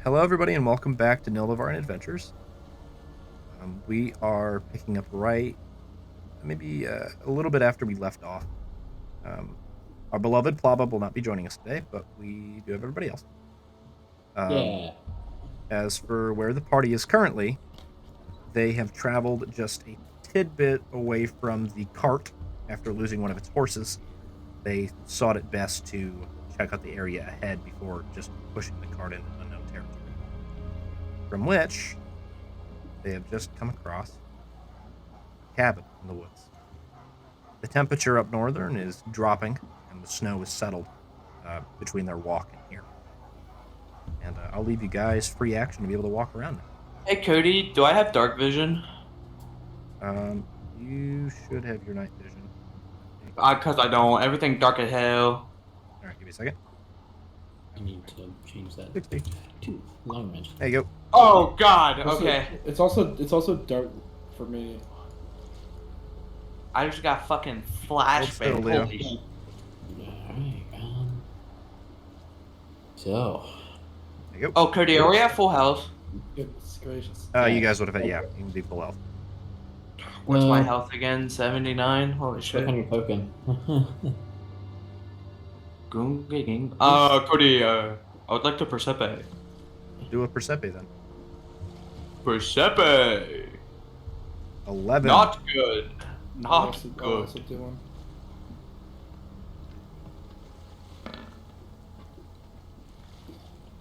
Hello, everybody, and welcome back to Nilvavarn Adventures. We are picking up maybe a little bit after we left off. Our beloved Plaba will not be joining us today, but we do have everybody else. Yeah. As for where the party is currently, they have traveled just a tidbit away from the cart after losing one of its horses. They thought it best to check out the area ahead before just pushing the cart into unknown territory. From which they have just come across a cabin in the woods. The temperature up northern is dropping, and the snow is settled between their walk and here. And I'll leave you guys free action to be able to walk around. Hey Cody, do I have dark vision? You should have your night vision. Cause I don't. Everything dark as hell. All right, give me a second. I need to change that 60. to long range. There you go. Oh God. Okay. It's also dark for me. I just got fucking Hold still, flashbang. Leo. Holy shit. Alright, so. There you go. Oh Cody, are we at full health? Goodness gracious. You guys would have had, yeah, you can be full health. What's my health again? 79. Holy Click shit. on your token. Cody, I would like to Persepe. Do a Persepe then. Persepe. 11. Not good. Not Also good. do one.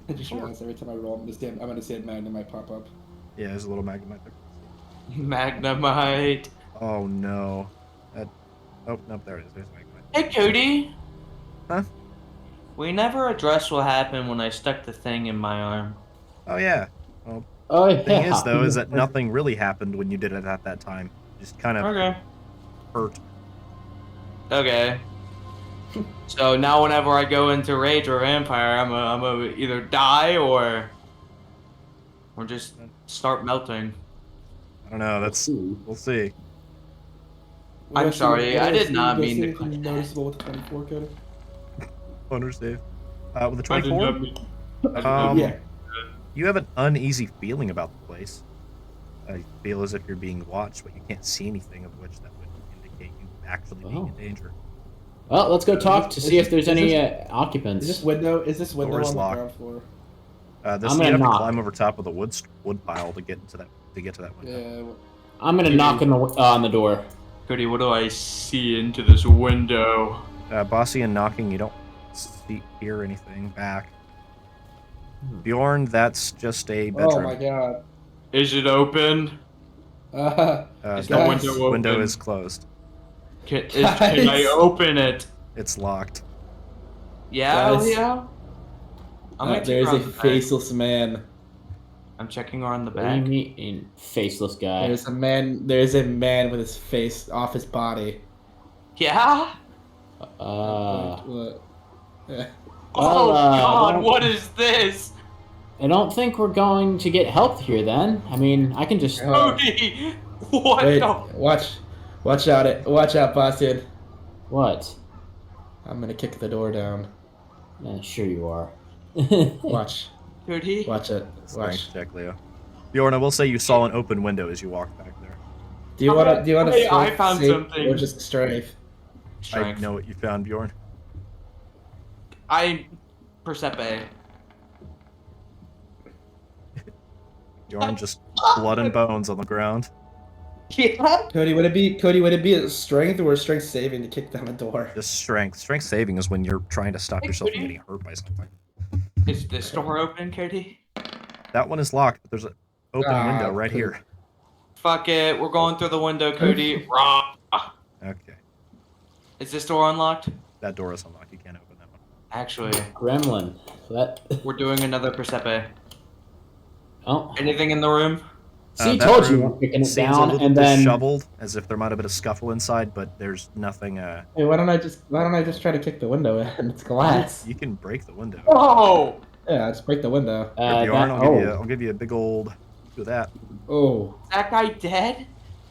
I just realized every time I roll, I'm gonna say Magnum might pop up. Yeah, there's a little magma there. Magnemite. Oh no. Oh, nope, there it is. There's magma. Hey Cody. Huh? We never addressed what happened when I stuck the thing in my arm. Oh yeah. Well, Oh, yeah. the thing is, though, is that nothing really happened when you did it at that time. Just kind of Okay. hurt. Okay. So now whenever I go into rage or vampire, I'm a either die or just start melting. I don't know. We'll see. I'm sorry, I did not mean to anything noticeable with the 24 Cody? Owner save. With the 24, Yeah. you have an uneasy feeling about the place. You feel as if you're being watched, but you can't see anything of which that would indicate you actually being in danger. Well, let's go talk to see if there's any Is occupants. this window on Door's the locked. ground floor? I'm You gonna have to knock. climb over top of the wood pile to get to that window. Yeah. I'm gonna knock on the door. Cody, what do I see into this window? Bossy and knocking, you don't hear anything back. Bjorn, that's just a bedroom. Oh my god. Is it open? Is the guys. window open? Window is closed. Can I open it? It's locked. Yeah, Guys. yeah. I'm gonna check There's a around the back. faceless man. I'm checking around the What do you back. mean, faceless guy? There's a man with his face off his body. Yeah? What? Yeah. Oh God, don't- what is this? I don't think we're going to get help here then. I mean, I can just... Cody! What Wait, the? watch out, Boston. What? I'm gonna kick the door down. Sure you are. Watch Cody? it. Watch. Strength check, Leo. Bjorn, I will say you saw an open window as you walked back there. Do you want to Hey, I found something. or just strength? Strength. I know what you found, Bjorn. Persepe. Bjorn, just blood and bones on the ground. Yeah? Cody, would it be a strength or a strength saving to kick down a door? Just strength. Strength saving is when you're trying to stop Hey, yourself from Cody. getting hurt by something. Is this door open, Cody? That one is locked, but there's an open window right Cody. here. Fuck it, we're going through the window, Cody. Rah. Okay. Is this door unlocked? That door is unlocked. You can't open that one. Actually, Gremlin. That... we're doing another Persepe. Oh. Anything in the room? See, That told you room we're picking it seems down, a little and then... disheveled, as if there might have been a scuffle inside, but there's nothing. Hey, why don't I just try to kick the window in? It's glass. You can break the window. Oh! Yeah, just break the window. Here, Bjorn, I'll give you a big old do that. Oh. Is that guy dead?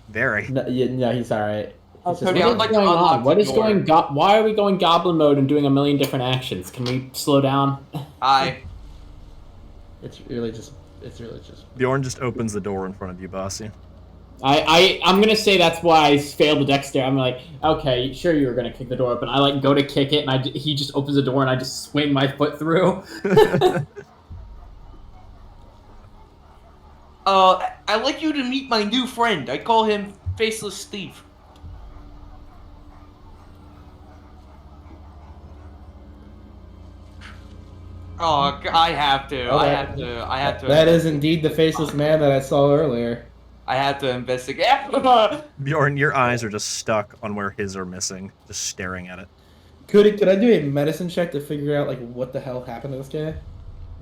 Very. No, he's alright. Oh, He's just- Cody, I would like to going unlock on? What the is door. going? Why are we going goblin mode and doing a million different actions? Can we slow down? Hi. It's really just. Bjorn just opens the door in front of you, Bossy. I'm gonna say that's why I failed the dexterity. I'm like, okay, sure you were gonna kick the door open. I like go to kick it, and he just opens the door, and I just swing my foot through. I'd like you to meet my new friend. I call him Faceless Steve. Oh, I have to. Oh, I that- have to. I have to. That is indeed the faceless man that I saw earlier. I have to investigate. Bjorn, your eyes are just stuck on where his are missing, just staring at it. Could I do a medicine check to figure out like what the hell happened to this guy?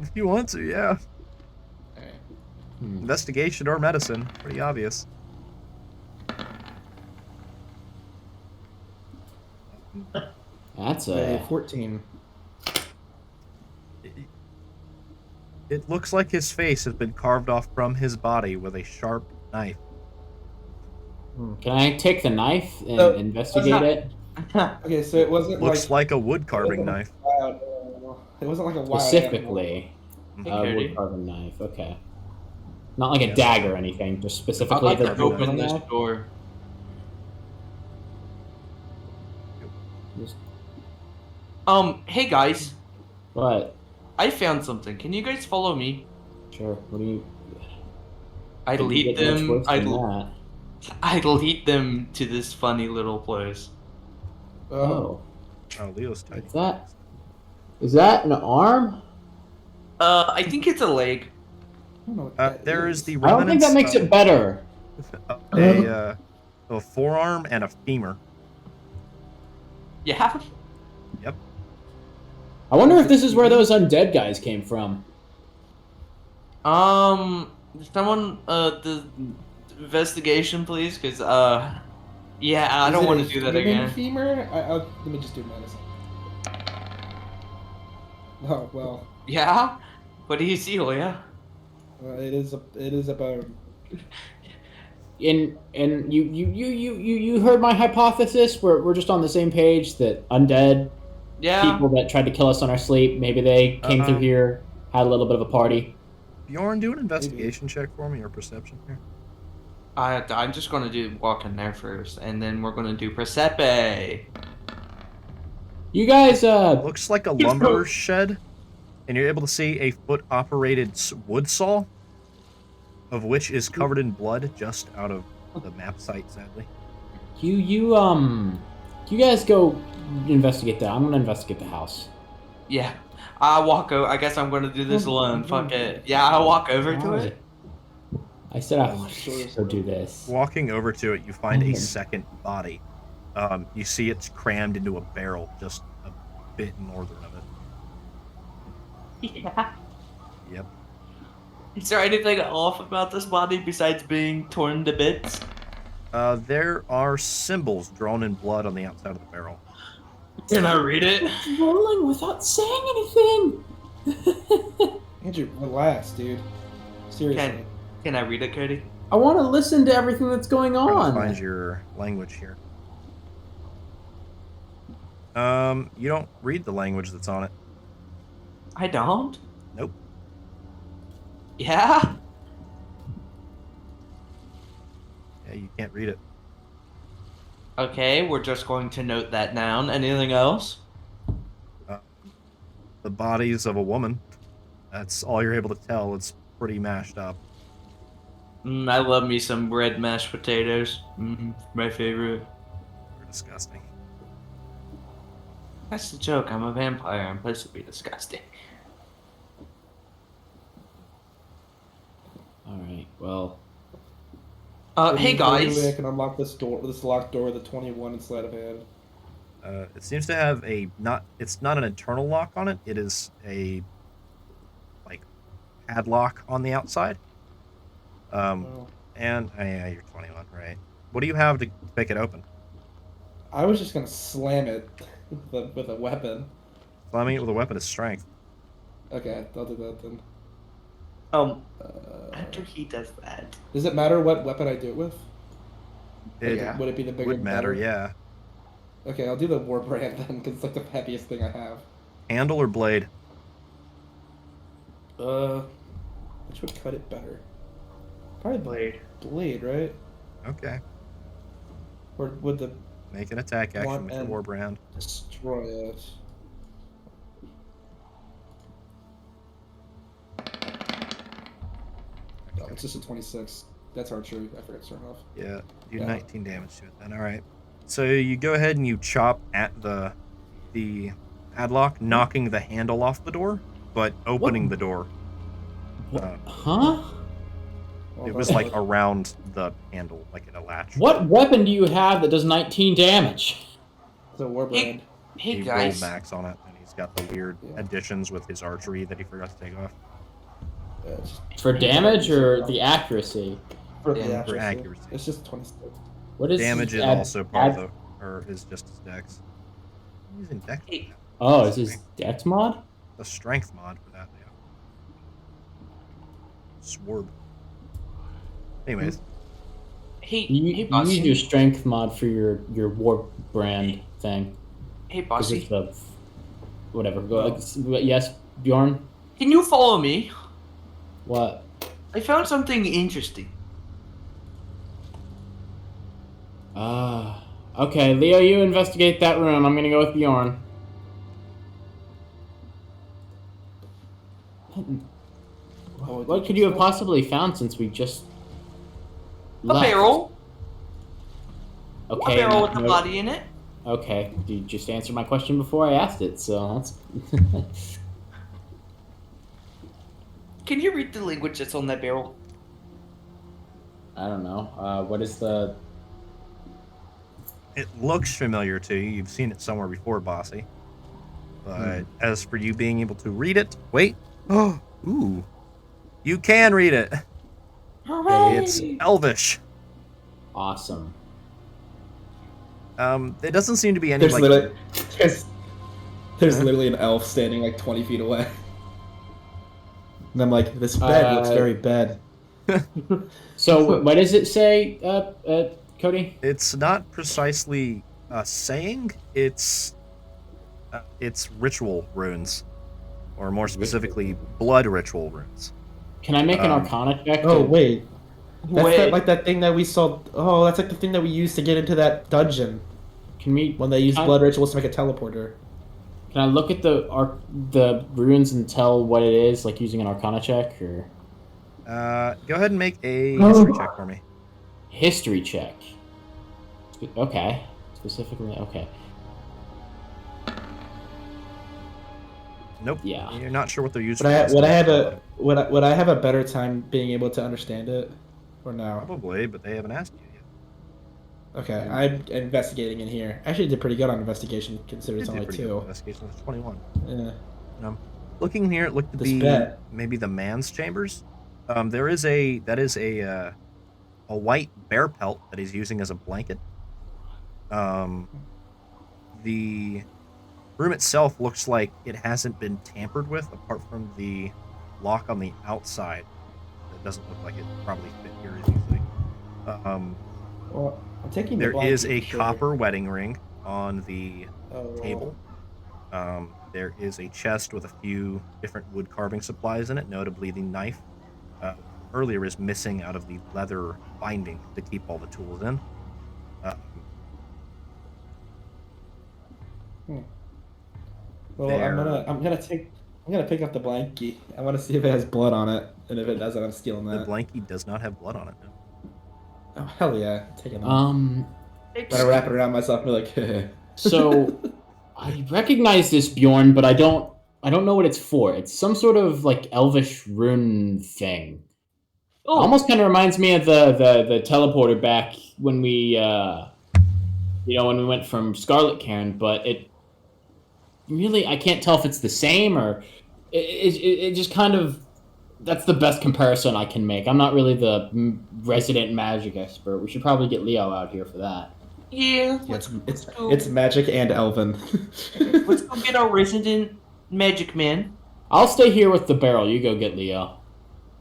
If you want to, yeah. Alright. Investigation or medicine, pretty obvious. That's A 14. It looks like his face has been carved off from his body with a sharp knife. Can I take the knife and So, investigate it? Okay, so it wasn't Looks like a wood carving knife. wild animal. It wasn't like a wild Specifically, Hey, a Cody. wood carving knife. Okay, not like a Yes. dagger or anything. Just I'd specifically like the to wood open carving this knife. door. Just- Hey guys, What? I found something. Can you guys follow me? Sure. What do you? I'd Couldn't lead get much them. worse than that. I'd lead them to this funny little place. Oh, Oh, Leo's tight. what's that? Is that an arm? I think it's a leg. I don't know what that There is the I don't think that makes it better. a forearm and a femur. Yeah. Yep. I wonder if this is where those undead guys came from. Someone, the investigation, please, because yeah, I Is don't it want a to do that human again. Femur? Let me just do medicine. Oh well, Yeah. What do you see, Leah? it is a bone. And you heard my hypothesis. We're just on the same page that undead Yeah. people that tried to kill us on our sleep. Maybe they came through here, had a little bit of a party. Bjorn, do an investigation check for me or perception here. I'm just gonna do walk in there first, and then we're gonna do Persepe. You guys, Looks like a lumber shed, and you're able to see a foot-operated wood saw, of which is covered in blood just out of the map site, sadly. you guys go investigate that. I'm gonna investigate the house. Yeah. I guess I'm gonna do this alone. Fuck it. Yeah, I'll walk over to it. I said I wanted to go do this. Walking over to it, you find a second body. You see it's crammed into a barrel just a bit northern of it. Yeah. Yep. Is there anything off about this body besides being torn to bits? There are symbols drawn in blood on the outside of the barrel. Can I read it? Rolling without saying anything. Andrew, relax, dude. Seriously. Can I read it, Cody? I want to listen to everything that's going Trying to on. find your language here. You don't read the language that's on it. I don't? Nope. Yeah? Yeah, you can't read it. Okay, we're just going to note that down. Anything else? The bodies of a woman. That's all you're able to tell. It's pretty mashed up. I love me some red mashed potatoes. My favorite. They're disgusting. That's the joke. I'm a vampire. I'm supposed to be disgusting. All right. Well, Hey guys. Literally, I can unlock this locked door with a 21 in sleight of hand. It seems to have it's not an internal lock on it. It is a, like, padlock on the outside. Oh. And, yeah, you're 21, right. What do you have to pick it open? I was just gonna slam it with a weapon. Slamming it with a weapon is strength. Okay, I'll do that then. After he does that. Does it matter what weapon I do it with? It Yeah. Would it be the bigger? would matter, better? yeah. Okay, I'll do the war brand then, because it's like the heaviest thing I have. Handle or blade? Which would cut it better? Probably Blade. blade, right? Okay. Or would the Make an attack action One with your and- Warbrand. destroy it? No, it's just a 26. That's archery. I forgot to turn off. Yeah, do Yeah. 19 damage to it then. All right. So you go ahead and you chop at the padlock, knocking the handle off the door, but opening the door. Huh? Well, It was that's like around the handle, like in a latch. What weapon do you have that does 19 damage? the Warbrand. Hey He guys. rolled max on it, and he's got the weird Yeah. additions with his archery that he forgot to take off. Yeah, it's just For damage or the accuracy? for the Yeah, for accuracy. accuracy. It's just 26. What is Damage is add- also part add- of the, or is just his dex. He's using dex. Hey. now. Oh, is this Dex mod? The strength mod for that, yeah. Swerve. Anyways, Hey, You, hey, you bossy. use your strength mod for your war brand thing. Hey, 'Cause bossy. it's the whatever. Go. Yes, Bjorn. Can you follow me? What? I found something interesting. Okay, Leo, you investigate that room. I'm gonna go with Bjorn. What could you have possibly found since we just A left? barrel. Okay. A barrel with no- a body in it. Okay, you just answered my question before I asked it, so that's. Can you read the language that's on that barrel? I don't know. What is the? it looks familiar to you. You've seen it somewhere before, Bossy. But as for you being able to read it, wait. Oh, ooh. You can read it. It's Elvish. Awesome. There doesn't seem to be any There's like literally there's Huh? literally an elf standing like 20 feet away. And I'm like, this bed looks very bad. So what does it say, Cody? it's not precisely a saying. It's ritual runes, or more specifically, blood ritual runes. Can I make an Um, Arcana check? Oh to- wait, that's Wait. like that thing that we saw. Oh, that's like the thing that we used to get into that dungeon Can we? when they used Can I- blood rituals to make a teleporter. Can I look at the runes and tell what it is, like using an Arcana check or Go ahead and make a history check for me. history check? Okay. Specifically, okay. Nope. Yeah. You're not sure what they're used Would I for. would I have a would I have a better time being able to understand it, or no? Probably, but they haven't asked you yet. Okay, I'm investigating in here. I actually did pretty good on investigation considering You it's did only pretty good 2. investigation. It's 21. Yeah. Looking in here, it looked to This be bed. maybe the man's chambers. That is a white bear pelt that he's using as a blanket. The room itself looks like it hasn't been tampered with, apart from the lock on the outside. It doesn't look like it probably fit here as easily. Well, I'm taking the There is blanket, a sure. copper wedding ring on the Oh, table. There is a chest with a few different wood carving supplies in it, notably the knife. Earlier is missing out of the leather binding to keep all the tools in. Well, There. I'm gonna pick up the blankie. I want to see if it has blood on it, and if it doesn't, I'm stealing The that. blankie does not have blood on it. No. Oh hell yeah, taking that. Um. Gotta wrap it around myself and be like, So I recognize this Bjorn, but I don't know what it's for. It's some sort of like elvish rune thing. Oh, Almost kind of reminds me of the teleporter back when we when we went from Scarlet Cairn, but it really I can't tell if it's the same or it just kind of that's the best comparison I can make. I'm not really the resident magic expert. We should probably get Leo out here for that. yeah. yeah, it's magic and elven. Let's go get our resident magic man. I'll stay here with the barrel. You go get Leo.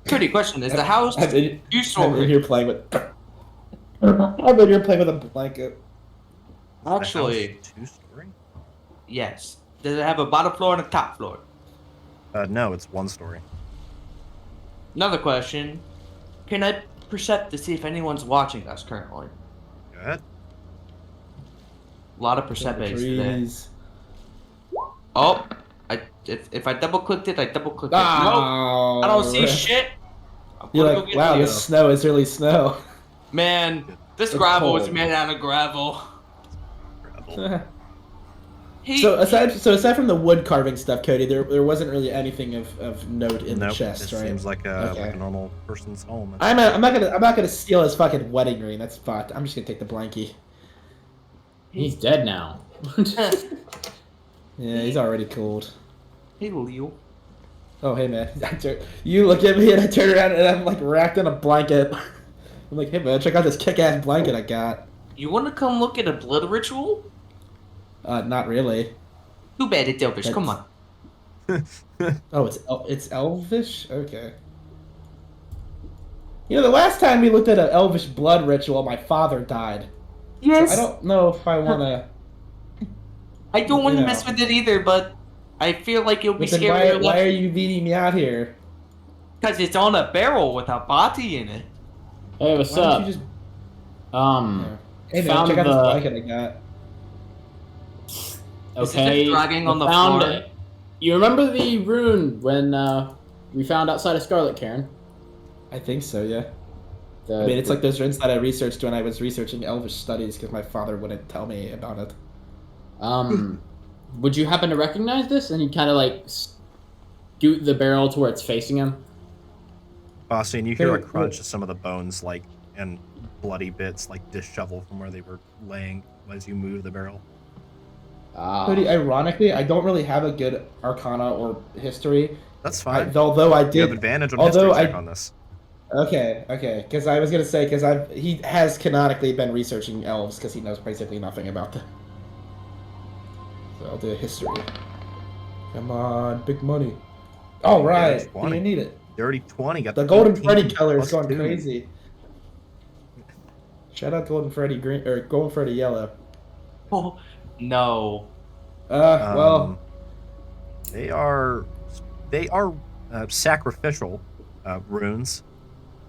Cody, question: is the house I've been, two I've been story? here playing with. I've been here playing with a blanket. The house Actually, 2-story? yes. Does it have a bottom floor and a top floor? No, it's 1 story. Another question. Can I percept to see if anyone's watching us currently? Go ahead. A lot of Check the percepes today. trees. Oh, if I double clicked it, I double clicked it. Nope, Oh, I don't see rip. shit. I'm You're gonna like, go get wow, Leo. this snow is really snow. Man, this It's gravel is cold. made out of gravel. Gravel. So aside from the wood carving stuff, Cody, there wasn't really anything of note in the Nope, chest, this right? seems like Okay. a normal person's home. I'm not gonna steal his fucking wedding ring. That's fucked. I'm just gonna take the blankie. He's dead now. Yeah, he's already cold. Hey, Leo. Oh hey man, you look at me and I turn around and I'm like wrapped in a blanket. I'm like, hey man, check out this kick-ass blanket I got. You want to come look at a blood ritual? Not really. Too bad it's Elvish. Come on. Oh, it's Elvish. Okay. You know, the last time we looked at an Elvish blood ritual, my father died. Yes. So I don't know if I want to. I don't want to you mess know. with it either, but I feel like it'll be But then scarier why are you beating me out here? because it's on a barrel with a body in it. Hey, what's Why don't up? you just? Hey man, Found check out this the- blanket I got. Is it Okay. just dragging on the found floor? it. You remember the rune when we found outside of Scarlet Cairn? I think so, yeah. The, I mean, it's like those runes that I researched when I was researching Elvish studies because my father wouldn't tell me about it. Would you happen to recognize this? And you kind of like scoot the barrel to where it's facing him. Bossy, and you hear a Hey, crunch of some of the bones, like, and bloody bits, like, disheveled from where they were laying as you move the barrel. Cody, ironically, I don't really have a good Arcana or history. That's fine. Although I did. You have advantage on although history check I- on this. Okay, because I was gonna say he has canonically been researching elves because he knows basically nothing about them. So I'll do a history. Come on, big money. All right, Dirty 20. you need it. Dirty 20. Got The Golden 18 Freddy color is plus going 2. crazy. Shout out Golden Freddy Green or Golden Freddy Yellow. Oh, no. Well, They are sacrificial runes,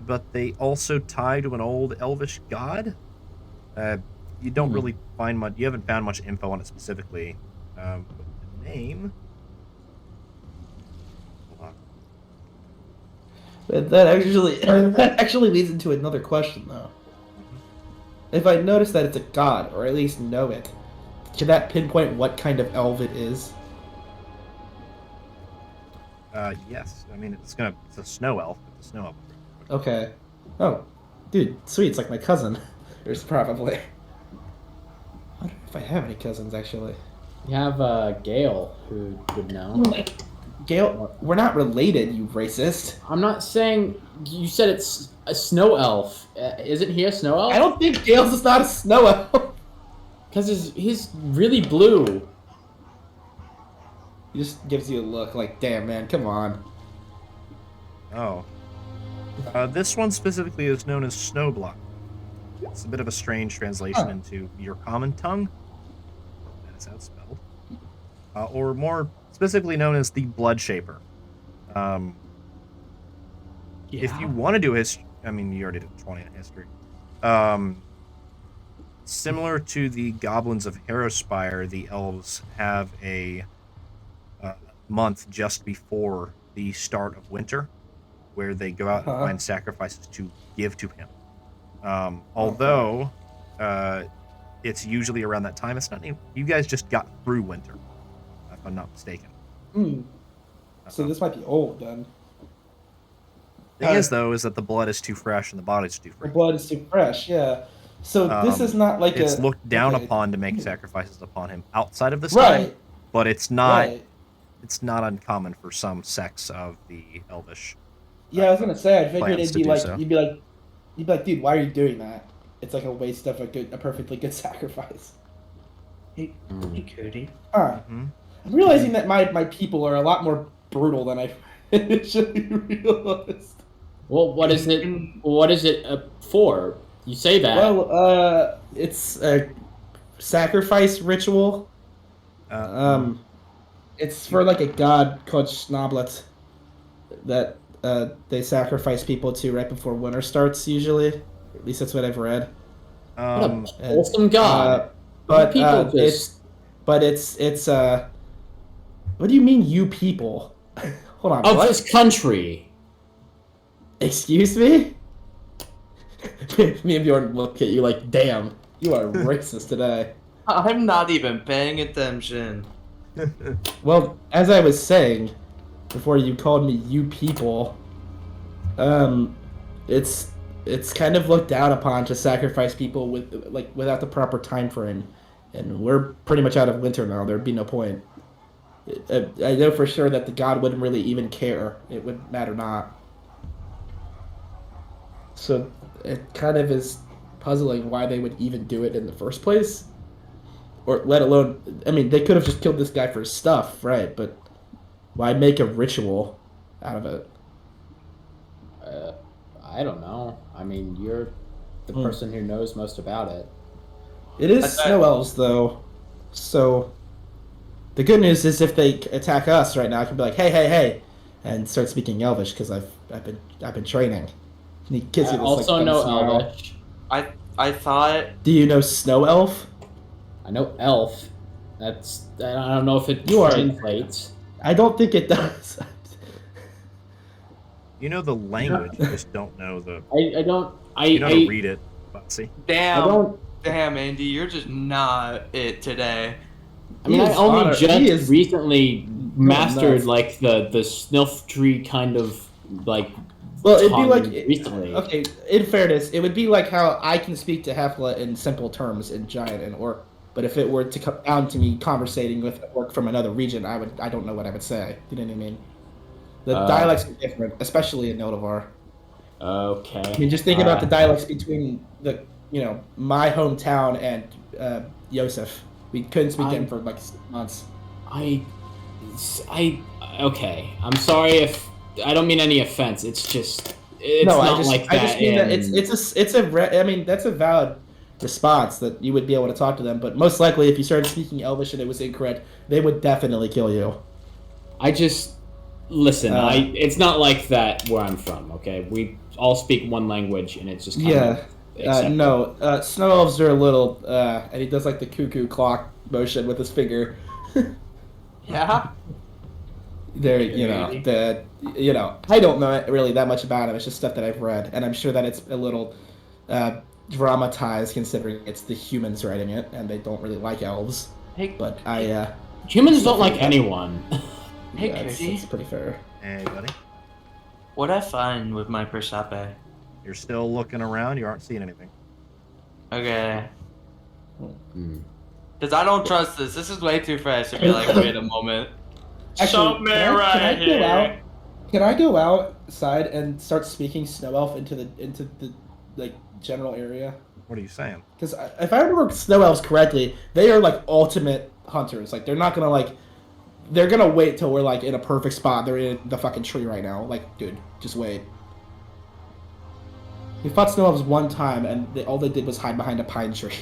but they also tie to an old elvish god. You don't really find much. You haven't found much info on it specifically. But the name. Hold on. but that actually leads into another question though. If I notice that it's a god, or at least know it, can that pinpoint what kind of elf it is? Yes. I mean, it's a snow elf. It's a snow elf. Okay. Oh, dude, sweet. It's like my cousin. There's probably. I don't know if I have any cousins actually. You have Gale, who would know. Gail, we're not related, you racist. I'm not saying you said it's a snow elf. Isn't he a snow elf? I don't think Gale's is not a snow elf. Because he's really blue. He just gives you a look like, damn man, come on. Oh. This one specifically is known as Snowblock. It's a bit of a strange translation into your common tongue. That is how it's spelled. Or more specifically known as the Blood Shaper. If you want to do history, I mean, you already did 20 in history. Similar to the Goblins of Harrowspire, the elves have a month just before the start of winter where they go out and find sacrifices to give to him. Although it's usually around that time. It's not. You guys just got through winter, if I'm not mistaken. So this might be old then. Thing is, though, is that the blood is too fresh and the body's too The fresh. blood is too fresh, yeah. So this is not like it's a... looked down okay. upon to make sacrifices upon him outside of this time, Right. but it's not. Right. It's not uncommon for some sects of the Elvish. Yeah, I was gonna say, I figured plans it'd to be do like, so. you'd be like, dude, why are you doing that? It's like a waste of a perfectly good sacrifice. Hey, Cody. Huh. Mhm. I'm realizing that my people are a lot more brutal than I initially realized. Well, what is it? What is it for? You say that. Well, it's a sacrifice ritual. It's for like a god called Schnoblet that they sacrifice people to right before winter starts usually. At least that's what I've read. What a Um, wholesome god. But People just it's what do you mean you people? Hold on. of What? this country. Excuse me? Me and Bjorn look at you like, damn, you are racist today. I'm not even paying attention. Well, as I was saying before you called me you people, it's kind of looked down upon to sacrifice people without the proper time frame, and we're pretty much out of winter now. There'd be no point. I know for sure that the god wouldn't really even care. It would matter not. So it kind of is puzzling why they would even do it in the first place. Or let alone, I mean, they could have just killed this guy for his stuff, right? But why make a ritual out of it? I don't know. I mean, you're the person who knows most about it. It is snow elves, though. So the good news is if they attack us right now, I can be like, hey, and start speaking Elvish because I've been training. And he gives you this, also like, know smile. Elvish. I thought. Do you know Snow Elf? I know Elf. I don't know if it You are- translates. I don't think it does. you know the language, you just don't know the. I don't. You know how to read it, Botsy. Damn, Andy, you're just not it today. I mean, He I is only honor- just he is- recently mastered nuts. like the snilf tree kind of like. Well, it'd be tongue like recently. Okay, in fairness, it would be like how I can speak to Hefla in simple terms in Giant and Orc. But if it were to come down to me conversating with an Orc from another region, I don't know what I would say. You know what I mean? The dialects are different, especially in Noldor. Okay. I mean, just think about the dialects between my hometown and Yosef. We couldn't speak them for like 6 months. Okay. I'm sorry if I don't mean any offense. It's just I just mean that I mean that's a valid response that you would be able to talk to them. But most likely, if you started speaking Elvish and it was incorrect, they would definitely kill you. I just listen. It's not like that where I'm from. Okay, we all speak one language, and it's just kind of accepted. Snow elves are a little, and he does like the cuckoo clock motion with his finger. Yeah. They're, I don't know really that much about him. It's just stuff that I've read, and I'm sure that it's a little dramatized considering it's the humans writing it, and they don't really like elves. Hey, but humans don't like anyone. Hey, it's pretty fair. Hey, buddy. What'd I find with my Persepe? You're still looking around. You aren't seeing anything. Okay. Because I don't trust this. This is way too fast to be like, wait a moment. Actually, can I go outside and start speaking Snow Elf into the like general area? What are you saying? Because if I remember Snow Elves correctly, they are like ultimate hunters. Like they're not gonna they're gonna wait till we're like in a perfect spot. They're in the fucking tree right now. Like, dude, just wait. We fought Snow Elves one time, and all they did was hide behind a pine tree.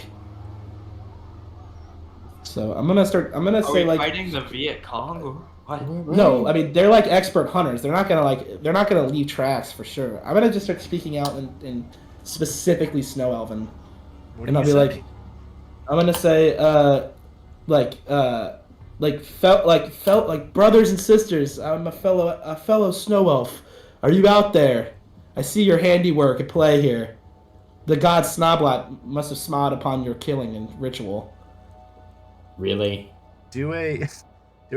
So I'm gonna say like fighting the Viet Cong or what? no. I mean they're like expert hunters. They're not gonna leave tracks for sure. I'm gonna just start speaking out in specifically Snow Elven, and I'll be like, I'm gonna say felt like brothers and sisters. I'm a fellow Snow Elf. Are you out there? I see your handiwork at play here. The god Snoblat must have smiled upon your killing and ritual. Really? Do a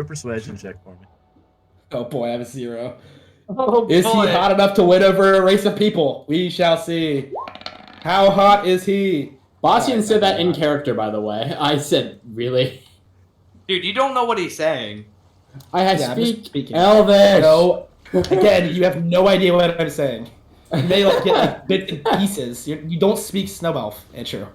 persuasion check for me. Oh boy, I have a 0. Oh, Is he hot enough to win over a race of people? We shall see. How hot is he? Boston said that in character, by the way. I said, really? Dude, you don't know what he's saying. I Yeah, I'm just speak speaking. Elvish. No. Again, you have no idea what I'm saying. You may get like bits and pieces. You don't speak Snow Elf, Andrew.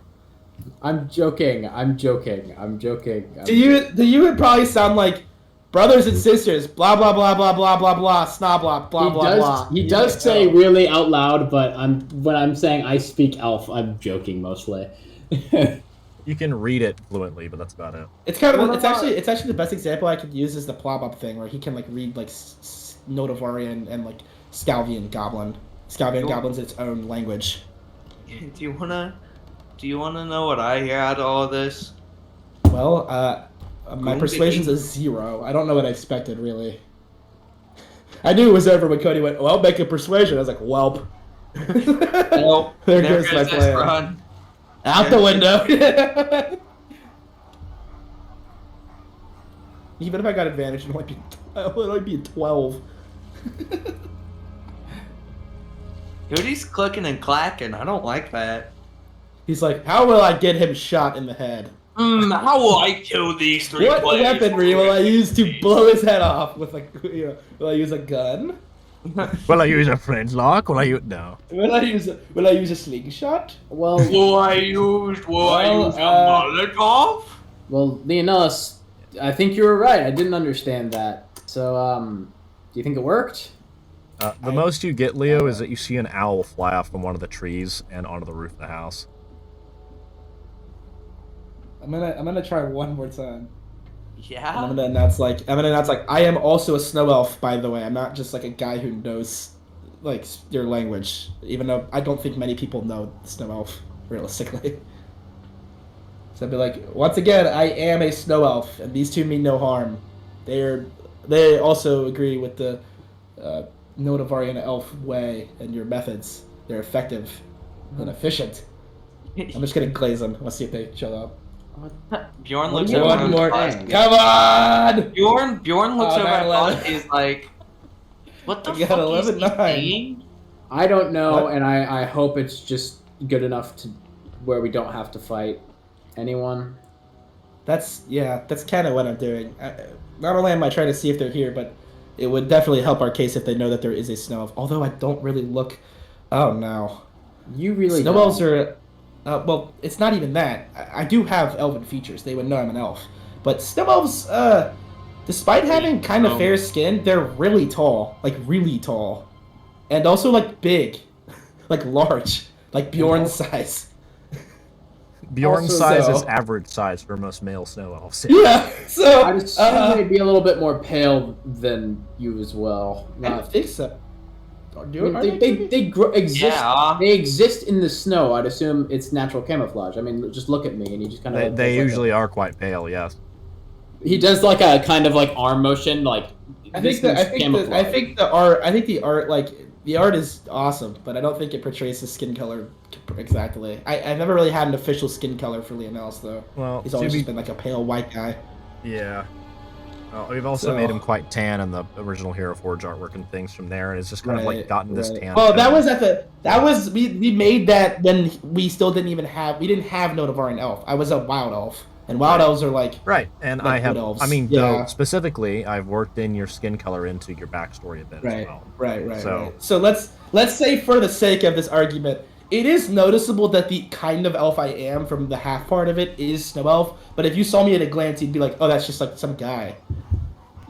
I'm joking. To you it probably sound like brothers and sisters, blah blah blah blah blah blah blah, Snoblat, blah blah blah. He does say really out loud, but when I'm saying I speak Elf, I'm joking mostly. You can read it fluently, but that's about it. It's kind of it's actually the best example I could use is the Plobop thing, where he can like read like Notivarian and like Scalvian Goblin. Scalvian Cool. Goblin's its own language. Do you wanna know what I hear out of all this? Well, my Goon persuasion's picking? a 0. I don't know what I expected, really. I knew it was over when Cody went, well, make a persuasion. I was like, welp. Well, there there goes my goes this plan. run. Out the window. Even if I got advantage, it might be a 12. Cody's clicking and clacking. I don't like that. He's like, how will I get him shot in the head? How will I kill these 3 What players? weaponry will I use to blow his head off with will I use a gun? Will I use a flintlock? Will I use no? Will I use a slingshot? Well, Will I use a Molotov? well, Leonidas, I think you were right. I didn't understand that. So, do you think it worked? The most you get, Leo, is that you see an owl fly off from one of the trees and onto the roof of the house. I'm gonna try one more time. Yeah. I'm gonna announce I am also a snow elf, by the way. I'm not just like a guy who knows like your language, even though I don't think many people know snow elf realistically. So I'd be like, once again, I am a snow elf, and these two mean no harm. They also agree with the Notavarian elf way and your methods. They're effective and efficient. I'm just gonna glaze them. Let's see if they show up. Bjorn What looks do you over want at more Buck. thing? Come on! Bjorn looks Oh, over at 9/11. Buck. He's like, "What the I got fuck 11, is he 9. saying?" I don't know, What? and I hope it's just good enough to where we don't have to fight anyone. That's kind of what I'm doing. Not only am I trying to see if they're here, but it would definitely help our case if they know that there is a snow elf. Although I don't really look. Oh no, You really snow don't. elves are. Well, it's not even that. I do have elven features. They would know I'm an elf. But snow elves, despite having kind of fair skin, they're really tall, like really tall, and also like big, like large, like Bjorn's size. Bjorn's Also, size so- is average size for most male snow elves. Yeah. So I'd assume they'd be a little bit more pale than you as well. I don't Not, think so. I mean, exist. Yeah. They exist in the snow. I'd assume it's natural camouflage. I mean, just look at me, and he just kind of. They usually are quite pale, yes. He does like a kind of like arm motion, like. I think the art is awesome, but I don't think it portrays his skin color exactly. I've never really had an official skin color for Leonels though. Well, He's always just been like a pale white guy. yeah. Well, we've also made him quite tan in the original Hero Forge artwork and things from there, and it's just kind of like gotten this tan. Well, we made that when we still didn't have Notavarian elf. I was a wild elf, and wild elves are like right. And like I have, wood elves. I mean, Yeah. though, specifically, I've worked in your skin color into your backstory a bit as well. Right. So let's say for the sake of this argument, it is noticeable that the kind of elf I am from the half part of it is snow elf. But if you saw me at a glance, you'd be like, oh, that's just like some guy.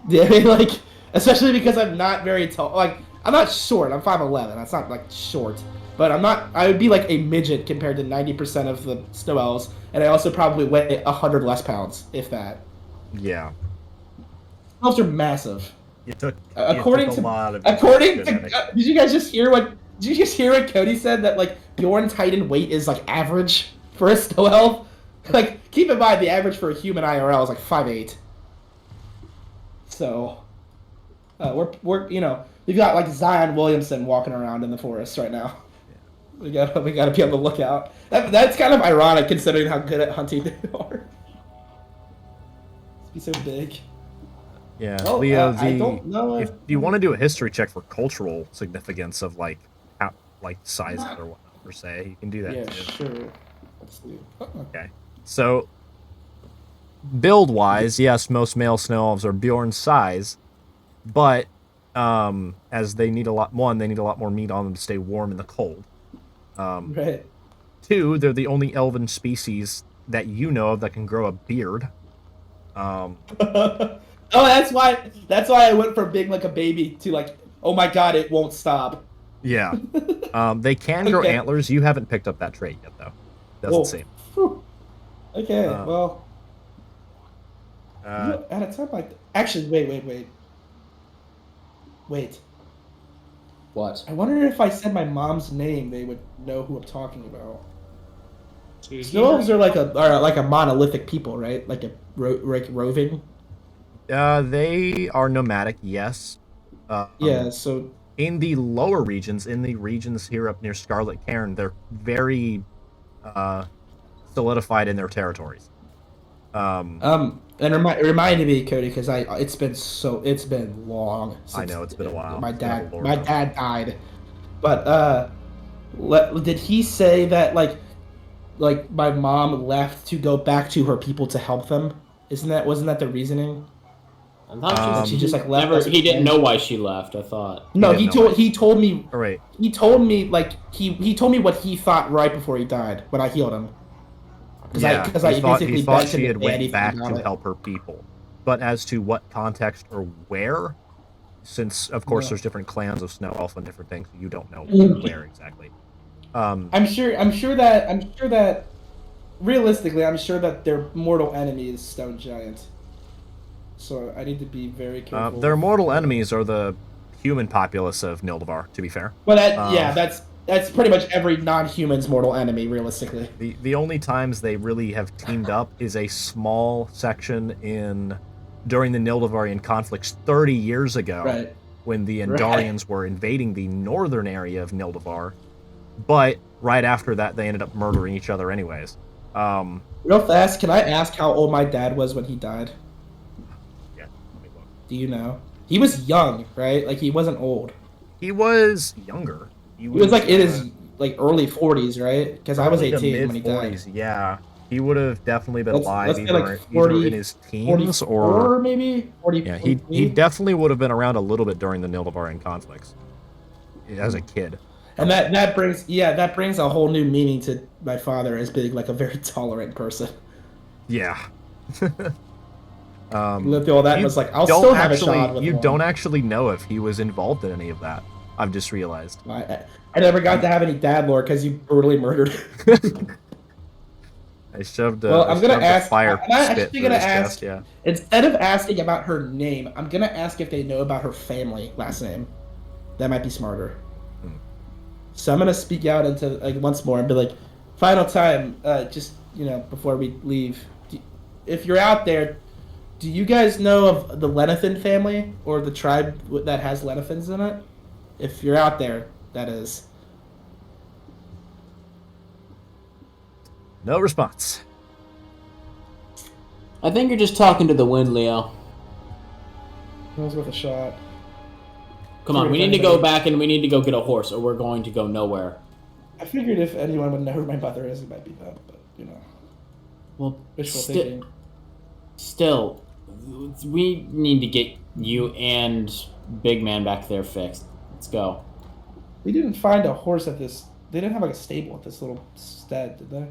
Yeah, like especially because I'm not very tall. Like I'm not short. I'm 5'11". That's not like short. But I'm not. I would be like a midget compared to 90% of the snow elves, and I also probably weigh 100 less pounds, if that. Yeah. Elves are massive. It took According a to lot of did you guys just hear what Cody said, that like Bjorn's height and weight is like average for a snow elf? Like keep in mind the average for a human IRL is like 5'8". So we're we've got like Zion Williamson walking around in the forest right now. We gotta be on the lookout. That's kind of ironic considering how good at hunting they are. Be so big. Yeah, Well, Leo. I don't know if you want to do a history check for cultural significance of like sizes or whatnot per se, you can do that Yeah, too. sure. Let's do. Okay, so build-wise, yes, most male snow elves are Bjorn's size, but as they need a lot more meat on them to stay warm in the cold. Right. 2, they're the only elven species that you know of that can grow a beard. Oh, that's why I went from being like a baby to like, oh my god, it won't stop. Yeah. They can grow Okay. antlers. You haven't picked up that trait yet, though. Doesn't Whoa. seem. Whew. Okay, Uh, well, at a time like actually, wait. What? I wonder if I said my mom's name, they would know who I'm talking about. Snow elves are like a monolithic people, right? Like roving. They are nomadic, yes. Yeah. So In the lower regions, in the regions here up near Scarlet Cairn, they're very solidified in their territories. and it reminded me, Cody, because it's been long. I know it's been a while. My It's been a dad lore my dump. dad died, but did he say that like my mom left to go back to her people to help them? Wasn't that the reasoning? I thought she just like left us He didn't again? know why she left. I thought. No, didn't know why. he told me All right. he told me like he told me what he thought right before he died when I healed him. Yeah, Because he I thought basically she begged him had to say went anything back about to it. help her people, but as to what context or where, since of course No. there's different clans of Snow Elf and different things, you don't know where exactly. I'm sure that realistically, I'm sure that their mortal enemy is Stone Giant. So I need to be very careful. Their mortal enemies are the human populace of Nildavar, to be fair. Well, that's pretty much every non-human's mortal enemy, realistically. The only times they really have teamed up is a small section during the Nildavarian conflicts 30 years ago, Right. when the Andarians were invading the northern area of Nildavar, but right after that they ended up murdering each other anyways. Real fast, can I ask how old my dad was when he died? Yeah, let me look. Do you know? He was young, right? Like he wasn't old. He was younger. He was like in his like early 40s, right? Because I was early to 18 when he died. mid-40s, yeah. He would have definitely been alive Let's say either, like 40, either in his teens or 44 maybe 40. yeah. He definitely would have been around a little bit during the Nildavarian conflicts as a kid. And that brings a whole new meaning to my father as being like a very tolerant person. Yeah. Lived through all that and was like, I'll don't still have actually, a shot with you one. don't actually know if he was involved in any of that. I've just realized. I never got to have any dad lore because you brutally murdered. I shoved a, Well, I I'm gonna shoved a ask. fire I'm spit actually through gonna his ask. chest, yeah. Instead of asking about her name, I'm gonna ask if they know about her family last name. That might be smarter. So I'm gonna speak out into like once more and be like, final time, just before we leave, if you're out there, do you guys know of the Lenathan family or the tribe that has Lenathans in it? If you're out there, that is. No response. I think you're just talking to the wind, Leo. It was worth a shot. Come on, we need to go back and we need to go get a horse, or we're going to go nowhere. I figured if anyone would know who my mother is, it might be them, but Well, wishful thinking. Still, we need to get you and Big Man back there fixed. Let's go. We didn't find a horse at this. They didn't have like a stable at this little stead, did they?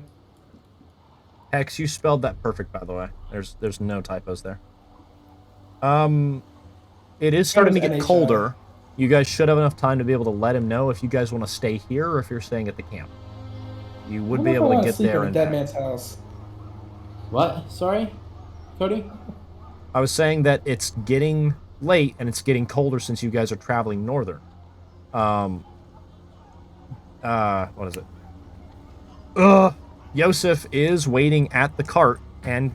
Hex, you spelled that perfect, by the way. There's no typos there. It is starting to get NHI. colder. You guys should have enough time to be able to let him know if you guys want to stay here or if you're staying at the camp. You would be able to get there in in a dead time. man's house. What? Sorry, Cody? I was saying that it's getting late and it's getting colder since you guys are traveling northern. What is it? Yosef is waiting at the cart and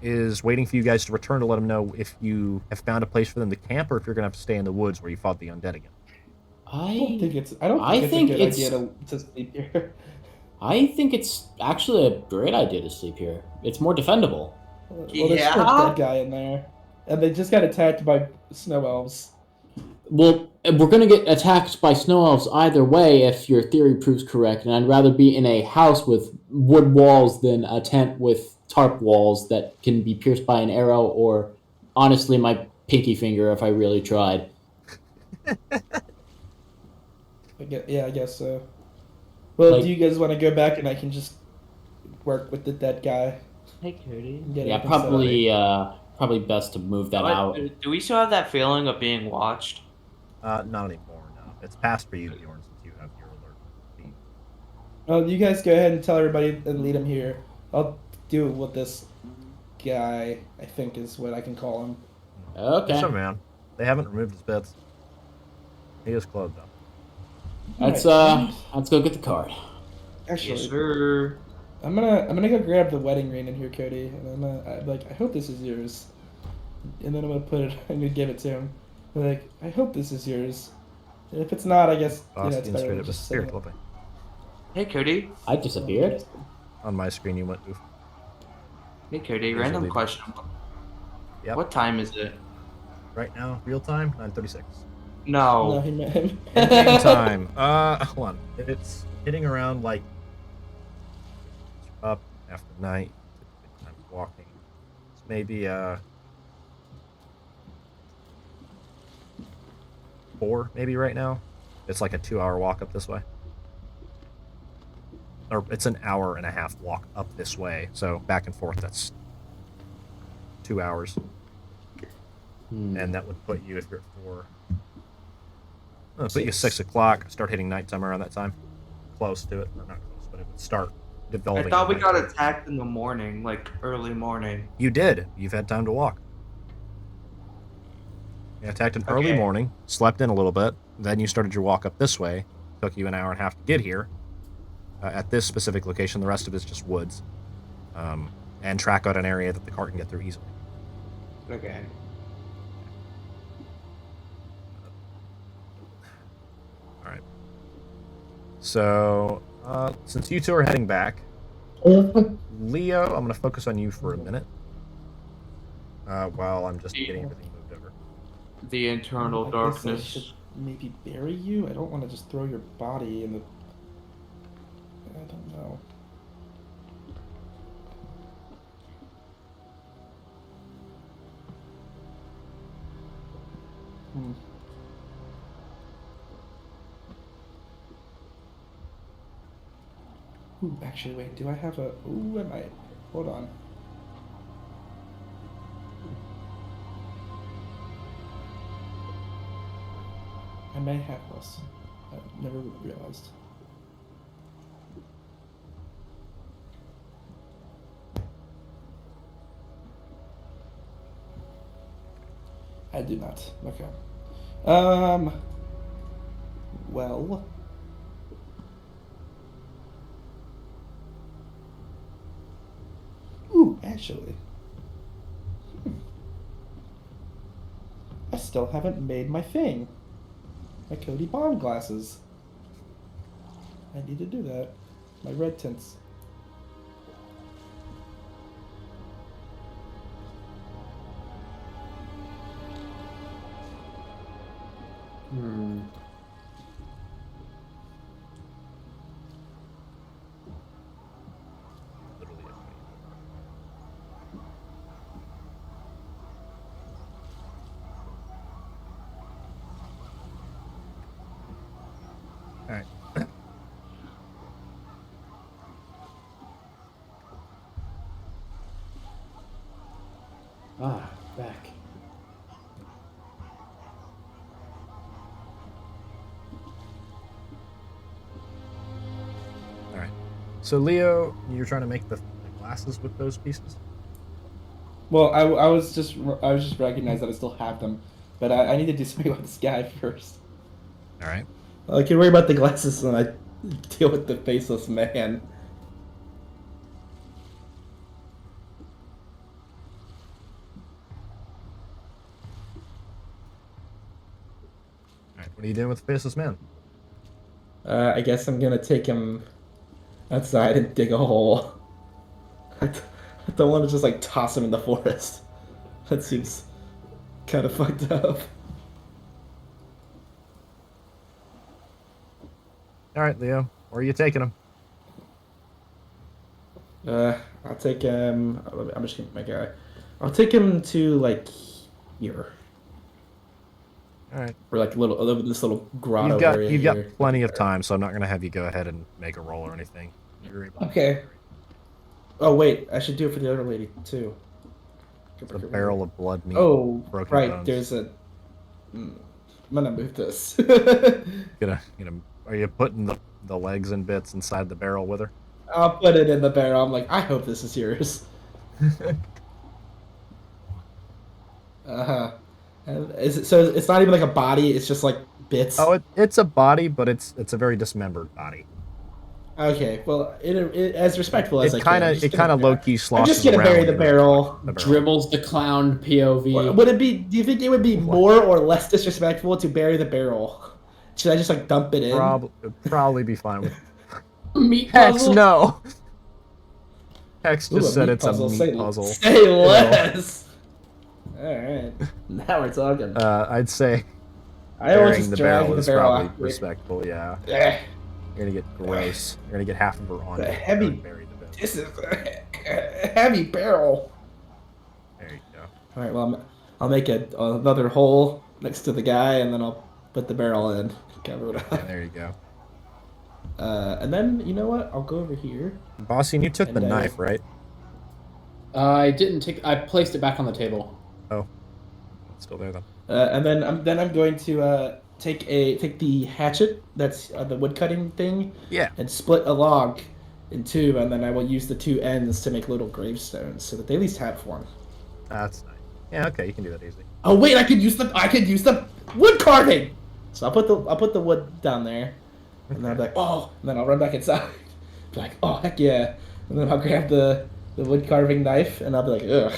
is waiting for you guys to return to let him know if you have found a place for them to camp or if you're gonna have to stay in the woods where you fought the undead again. I don't think it's a good idea to sleep here. I think it's actually a great idea to sleep here. It's more defendable. Well, there's still a dead guy in there, and they just got attacked by snow elves. Well, we're going to get attacked by snow elves either way if your theory proves correct, and I'd rather be in a house with wood walls than a tent with tarp walls that can be pierced by an arrow or, honestly, my pinky finger if I really tried. I guess so. Well, Like- do you guys want to go back and I can just work with the dead guy? Hey, Cody. Yeah, probably best to move that out. Do we still have that feeling of being watched? Not anymore, no. It's past for you, Bjorn, since you have your alert feed. Well, you guys go ahead and tell everybody and lead him here. I'll do it with this guy, I think is what I can call him. Okay. There's some man. They haven't removed his bits. He is clothed, though. Let's go get the card. Actually, Yes, sir. I'm gonna go grab the wedding ring in here, Cody, and I hope this is yours. And then I'm gonna give it to him. Like, I hope this is yours. And if it's not, I guess it's Boston better straight to up just say disappeared. it. Lovely. Hey, Cody. I disappeared. On my screen, you went oof. Hey, Cody. These are Random leaving. question. Yep. What time is it? Right now, real time, 9:36. No, No. he meant him. In-game time. Hold on. It's hitting around like up after night. I'm walking. It's maybe 4 maybe right now. It's like a 2-hour walk up this way. Or it's an hour and a half walk up this way. So back and forth, that's 2 hours. And that would put you, if you're at 4, put you 6 o'clock. Start hitting nighttime around that time. Close to it, or not close, but it would start developing. I thought we at got nighttime. attacked in the morning, like early morning. You did. You've had time to walk. You attacked in early Okay. morning, slept in a little bit, then you started your walk up this way. Took you an hour and a half to get here. At this specific location, the rest of it's just woods. And track out an area that the cart can get through easily. Okay. Alright. So, since you two are heading back, Leo, I'm going to focus on you for a minute. While I'm just getting everything moved over. The internal I darkness. should maybe bury you. I don't want to just throw your body in the. I don't know. Ooh, actually, wait. Do I have a? Ooh, I might. Hold on. I may have this. I never realized. I do not. Okay. Well. Ooh, actually. I still haven't made my thing. My Cody Bond glasses. I need to do that. My red tints. Literally a fight. Alright. Back. Alright. So, Leo, you're trying to make the glasses with those pieces? Well, I was just recognized that I still have them, but I need to do something with this guy first. Alright. I can worry about the glasses when I deal with the faceless man. Alright, what are you doing with the faceless man? I guess I'm gonna take him outside and dig a hole. I don't want to just like toss him in the forest. That seems kind of fucked up. Alright, Leo. Where are you taking him? I'll take him. I'm just gonna make a. I'll take him to like here, Alright. or like this little grotto You've got area you've got here. plenty of time, so I'm not gonna have you go ahead and make a roll or anything. You're able Okay. Oh wait, I should do it for the other lady too. It's a barrel of blood meat. Oh, broken right. bones. There's a. I'm gonna move this. Are you putting the legs and bits inside the barrel with her? I'll put it in the barrel. I'm like, I hope this is yours. Uh-huh. So it's not even like a body. It's just like bits. Oh, it's a body, but it's a very dismembered body. Okay, well, it as respectful as I It can. kind I'm of just it gonna kind of bury- low key I'm sloshes just gonna around bury when the you're barrel. the barrel. Dribbles the clown POV. Would it be? Do you think it would be more or less disrespectful to bury the barrel? Should I just like dump it in? Probably be fine with. Meat Hex puzzle. no. Hex Ooh, just said meat it's puzzle. a meat puzzle. Say less. All right, now we're talking. I'd say I will burying just the drag barrel the is barrel probably out. respectful. Yeah, Eh, you're gonna get gross. You're gonna get half of her on The you. heavy- Bury the barrel. this is a heavy barrel. There you go. All right, well, I'll make another hole next to the guy, and then I'll put the barrel in. Cover it up. Yeah, there you go. And then you know what? I'll go over here. Bossy, you took the And, knife, right? I didn't take. I placed it back on the table. Oh, it's still there then. And then I'm going to take the hatchet that's the wood cutting thing Yeah. and split a log in two, and then I will use the two ends to make little gravestones so that they at least have one. That's nice. Yeah, okay, you can do that easy. Oh wait, I could use the wood carving. So I'll put the wood down there, and then I'll be like, oh, and then I'll run back inside, be like, oh heck yeah, and then I'll grab the wood carving knife, and I'll be like, ugh.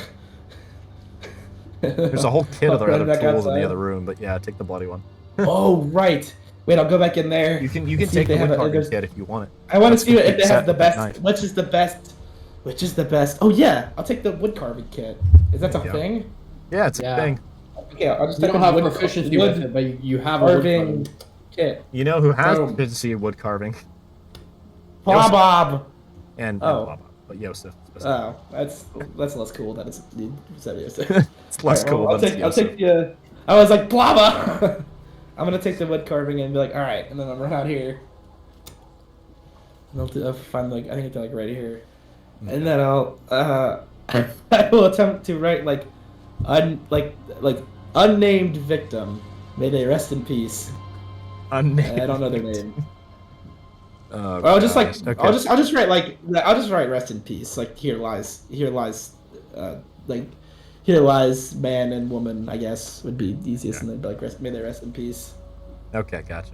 There's a whole kit of I'll other run back tools in the outside. other room, but yeah, take the bloody one. Oh right. Wait, I'll go back in there. You can and see take if the they have wood a- carving there's- kit if you want it. I want to That's see if complete they have set the with that best. knife. Which is the best? Which is the best? Oh yeah, I'll take the wood carving kit. Is that a There you go. thing? Yeah, it's Yeah. a thing. Okay, I'll just You type don't in have wood proficiency wood with it, but you have a wood carving carving. kit. You know who has Boom. proficiency in wood carving? Bob Bob. And Oh. Baba, but Yosef. Oh, that's less cool. That is. It's less cool I'll than it's take Yosef. the. I was like blabba. I'm gonna take the wood carving and be like, all right, and then I'll run out here. And I'll find like I think it's like right here, and then I'll I will attempt to write like unnamed victim. May they rest in peace. Unnamed. I don't know their name. Oh, Or I'll just like gosh. Okay. I'll just write rest in peace. Like here lies like here lies man and woman. I guess would be the easiest, and then be like may they rest in peace. Okay, gotcha.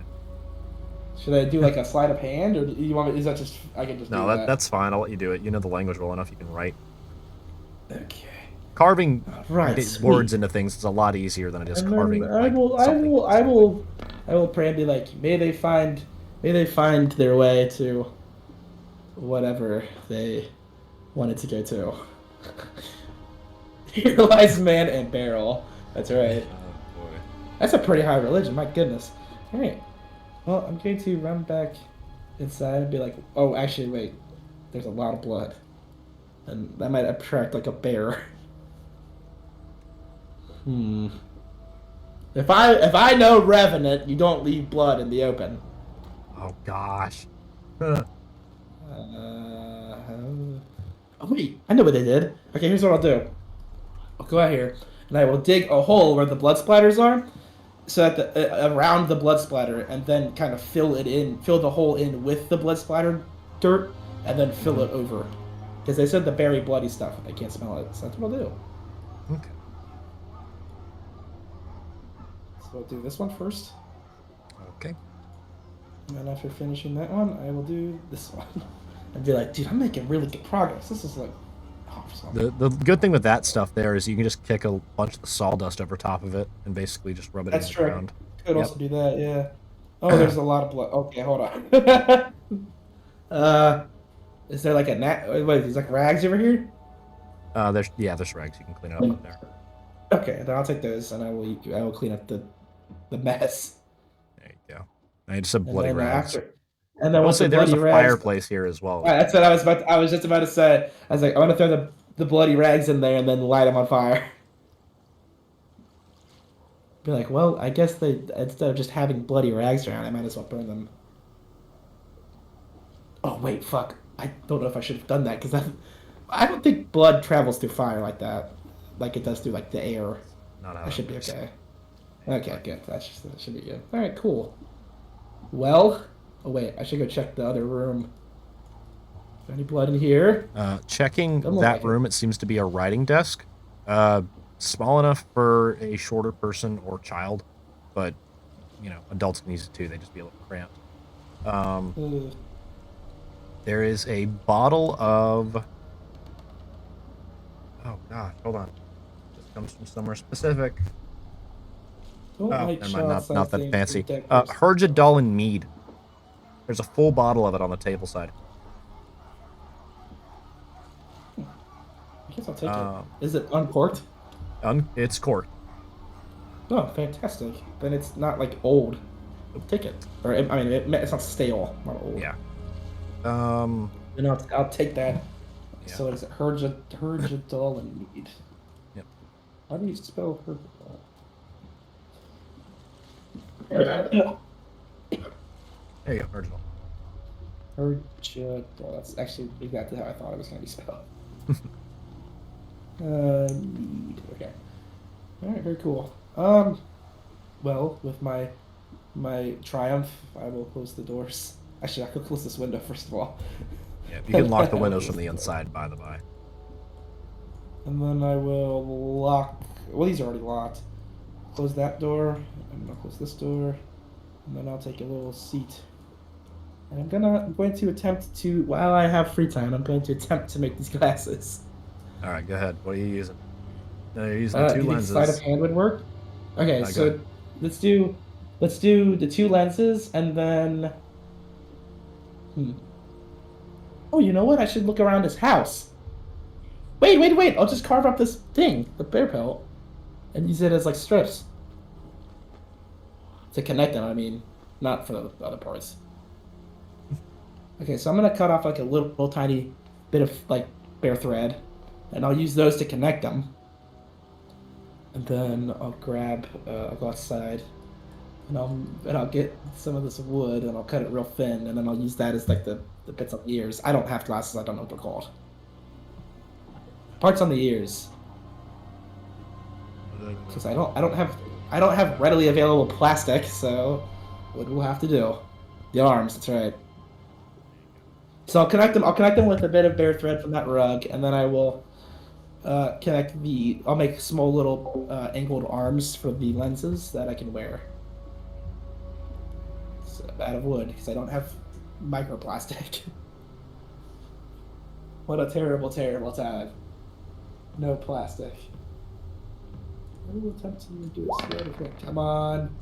Should I do like a sleight of hand, or do you want me? Is that just I can just No, do that? that's fine. I'll let you do it. You know the language well enough. You can write. Okay. Carving Right. words into things is a lot easier than it is And carving. then I something. will pray and be like, may they find their way to whatever they wanted to go to. Here lies man and barrel. That's right. Oh boy. That's a pretty high religion. My goodness. All right. Well, I'm going to run back inside and be like, oh, actually, wait. There's a lot of blood, and that might attract like a bear. If I know Revenant, you don't leave blood in the open. Oh gosh. Oh wait, I know what they did. Okay, here's what I'll do. I'll go out here, and I will dig a hole where the blood splatters are, so that around the blood splatter, and then kind of fill the hole in with the blood splatter dirt, and then fill it over. Because they said the berry bloody stuff, and they can't smell it, so that's what I'll do. Okay. So I'll do this one first, Okay. and then after finishing that one, I will do this one. And be like, dude, I'm making really good progress. This is like awesome. The good thing with that stuff there is you can just kick a bunch of the sawdust over top of it and basically just rub it That's in the true. ground. Could Yep. also do that, yeah. Oh, there's a lot of blood. Okay, hold on. Is there like a wait, there's like rags over here? There's rags. You can clean it up there. Okay, then I'll take those and I will clean up the mess. There you go. I just have And bloody then rags. and then I'll once say the there's a bloody rags, fireplace here as well. That's what I was just about to say. I was like, I want to throw the bloody rags in there and then light them on fire. Be like, well, I guess they instead of just having bloody rags around, I might as well burn them. Oh wait, fuck! I don't know if I should have done that because I don't think blood travels through fire like that, like it does through like the air. Not how That should it be works. okay. Okay, good. That should be good. All right, cool. Well, oh wait, I should go check the other room. Is there any blood in here? Checking Doesn't look that like it. room, it seems to be a writing desk. small enough for a shorter person or child, but adults can use it too. They just be a little cramped. There is a bottle of. Oh gosh, hold on. This comes from somewhere specific. Don't like never mind, shots, not I that think, fancy. ridiculous. Herjadolin mead. There's a full bottle of it on the table side. I guess I'll take it. Is it uncorked? It's corked. Oh, fantastic. Then it's not like old. I'll take it. Or I mean, it's not stale, not old. Yeah. Then I'll take that. Yeah. So it's Herjadolin mead. Yep. How do you spell Herjadolin? There you go, Herjadol. Herjadol. That's actually exactly how I thought it was going to be spelled. Mead. Okay. All right. Very cool. Well, with my triumph, I will close the doors. Actually, I could close this window first of all. Yeah, you can lock the windows from the inside, by the by. And then I will lock. Well, these are already locked. Close that door, and I'll close this door, and then I'll take a little seat. And I'm going to attempt to, while I have free time, I'm going to attempt to make these glasses. All right, go ahead. What are you using? No, you're using the two do you think lenses. sleight of hand would work? Okay, Go so ahead. let's do the two lenses, and then. Oh, you know what? I should look around his house. Wait! I'll just carve up this thing, the bear pelt, and use it as like strips to connect them. I mean, not for the other parts. Okay, so I'm gonna cut off like a little tiny bit of like bear thread, and I'll use those to connect them. And then I'll go outside, and I'll get some of this wood, and I'll cut it real thin, and then I'll use that as like the bits on the ears. I don't have glasses. I don't know what they're called. Parts on the ears. Because I don't have readily available plastic, so what we'll have to do? The arms. That's right. So I'll connect them. I'll connect them with a bit of bear thread from that rug, and then I will I'll make small little angled arms for the lenses that I can wear. So, out of wood, because I don't have microplastic. What a terrible, terrible time. No plastic. I will attempt to do this really quick. Come on.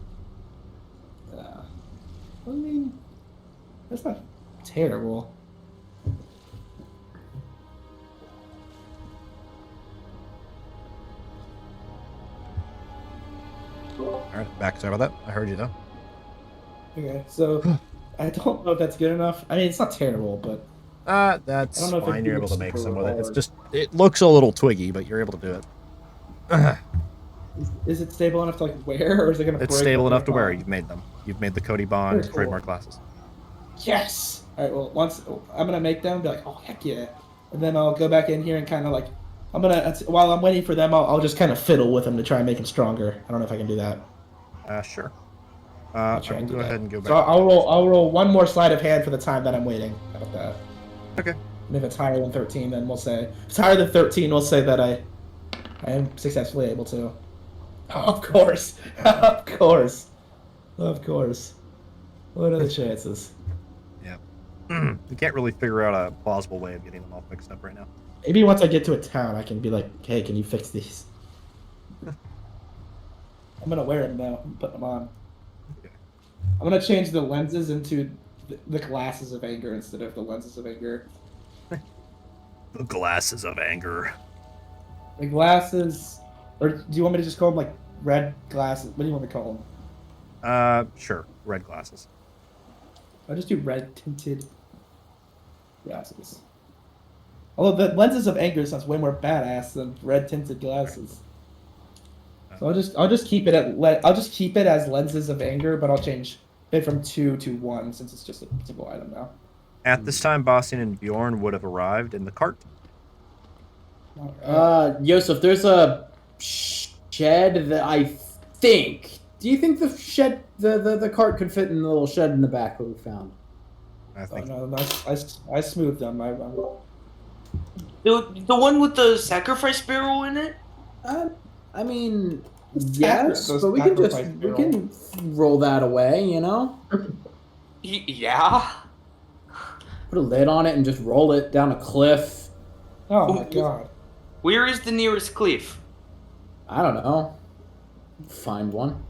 I mean, that's not terrible. All right, back. Sorry about that. I heard you though. Okay, so I don't know if that's good enough. I mean, it's not terrible, but That's I don't know if fine. it You're able to looks make super some with it. It's hard. just it looks a little twiggy, but you're able to do it. is it stable enough to like wear, or is it gonna? It's break stable when enough to I wear. fall? You've made them. You've made the Cody Bond Very cool. trademark glasses. Yes. All right. Well, once I'm gonna make them, be like, oh heck yeah, and then I'll go back in here and kind of like, while I'm waiting for them, I'll just kind of fiddle with them to try and make them stronger. I don't know if I can do that. Sure. I'll I try can and do go that. ahead and go back. So I'll roll one more sleight of hand for the time that I'm waiting. How about that? Okay. And if it's higher than 13, then we'll say if it's higher than 13, we'll say that I am successfully able to. Of course, of course, of course. What are the chances? Yeah. You can't really figure out a plausible way of getting them all fixed up right now. Maybe once I get to a town, I can be like, hey, can you fix these? I'm gonna wear them now. I'm putting them on. Okay. I'm gonna change the lenses into the glasses of anger instead of the lenses of anger. The glasses of anger. The glasses, or do you want me to just call them like red glasses? What do you want me to call them? Sure. Red glasses. I'll just do red tinted glasses. Although the lenses of anger sounds way more badass than red tinted glasses. So I'll just keep it as lenses of anger, but I'll change it from 2 to 1 since it's just a single item now. At this time, Bastian and Bjorn would have arrived in the cart. Yosef, there's a shed that I think. Do you think the shed, the cart could fit in the little shed in the back that we found? I think. No, I smoothed them. The one with the sacrifice barrel in it? I mean, Those yes, but we can sacrifice we barrel. can roll that away, you know? Yeah. Put a lid on it and just roll it down a cliff. Oh my god. Where is the nearest cliff? I don't know. Find one.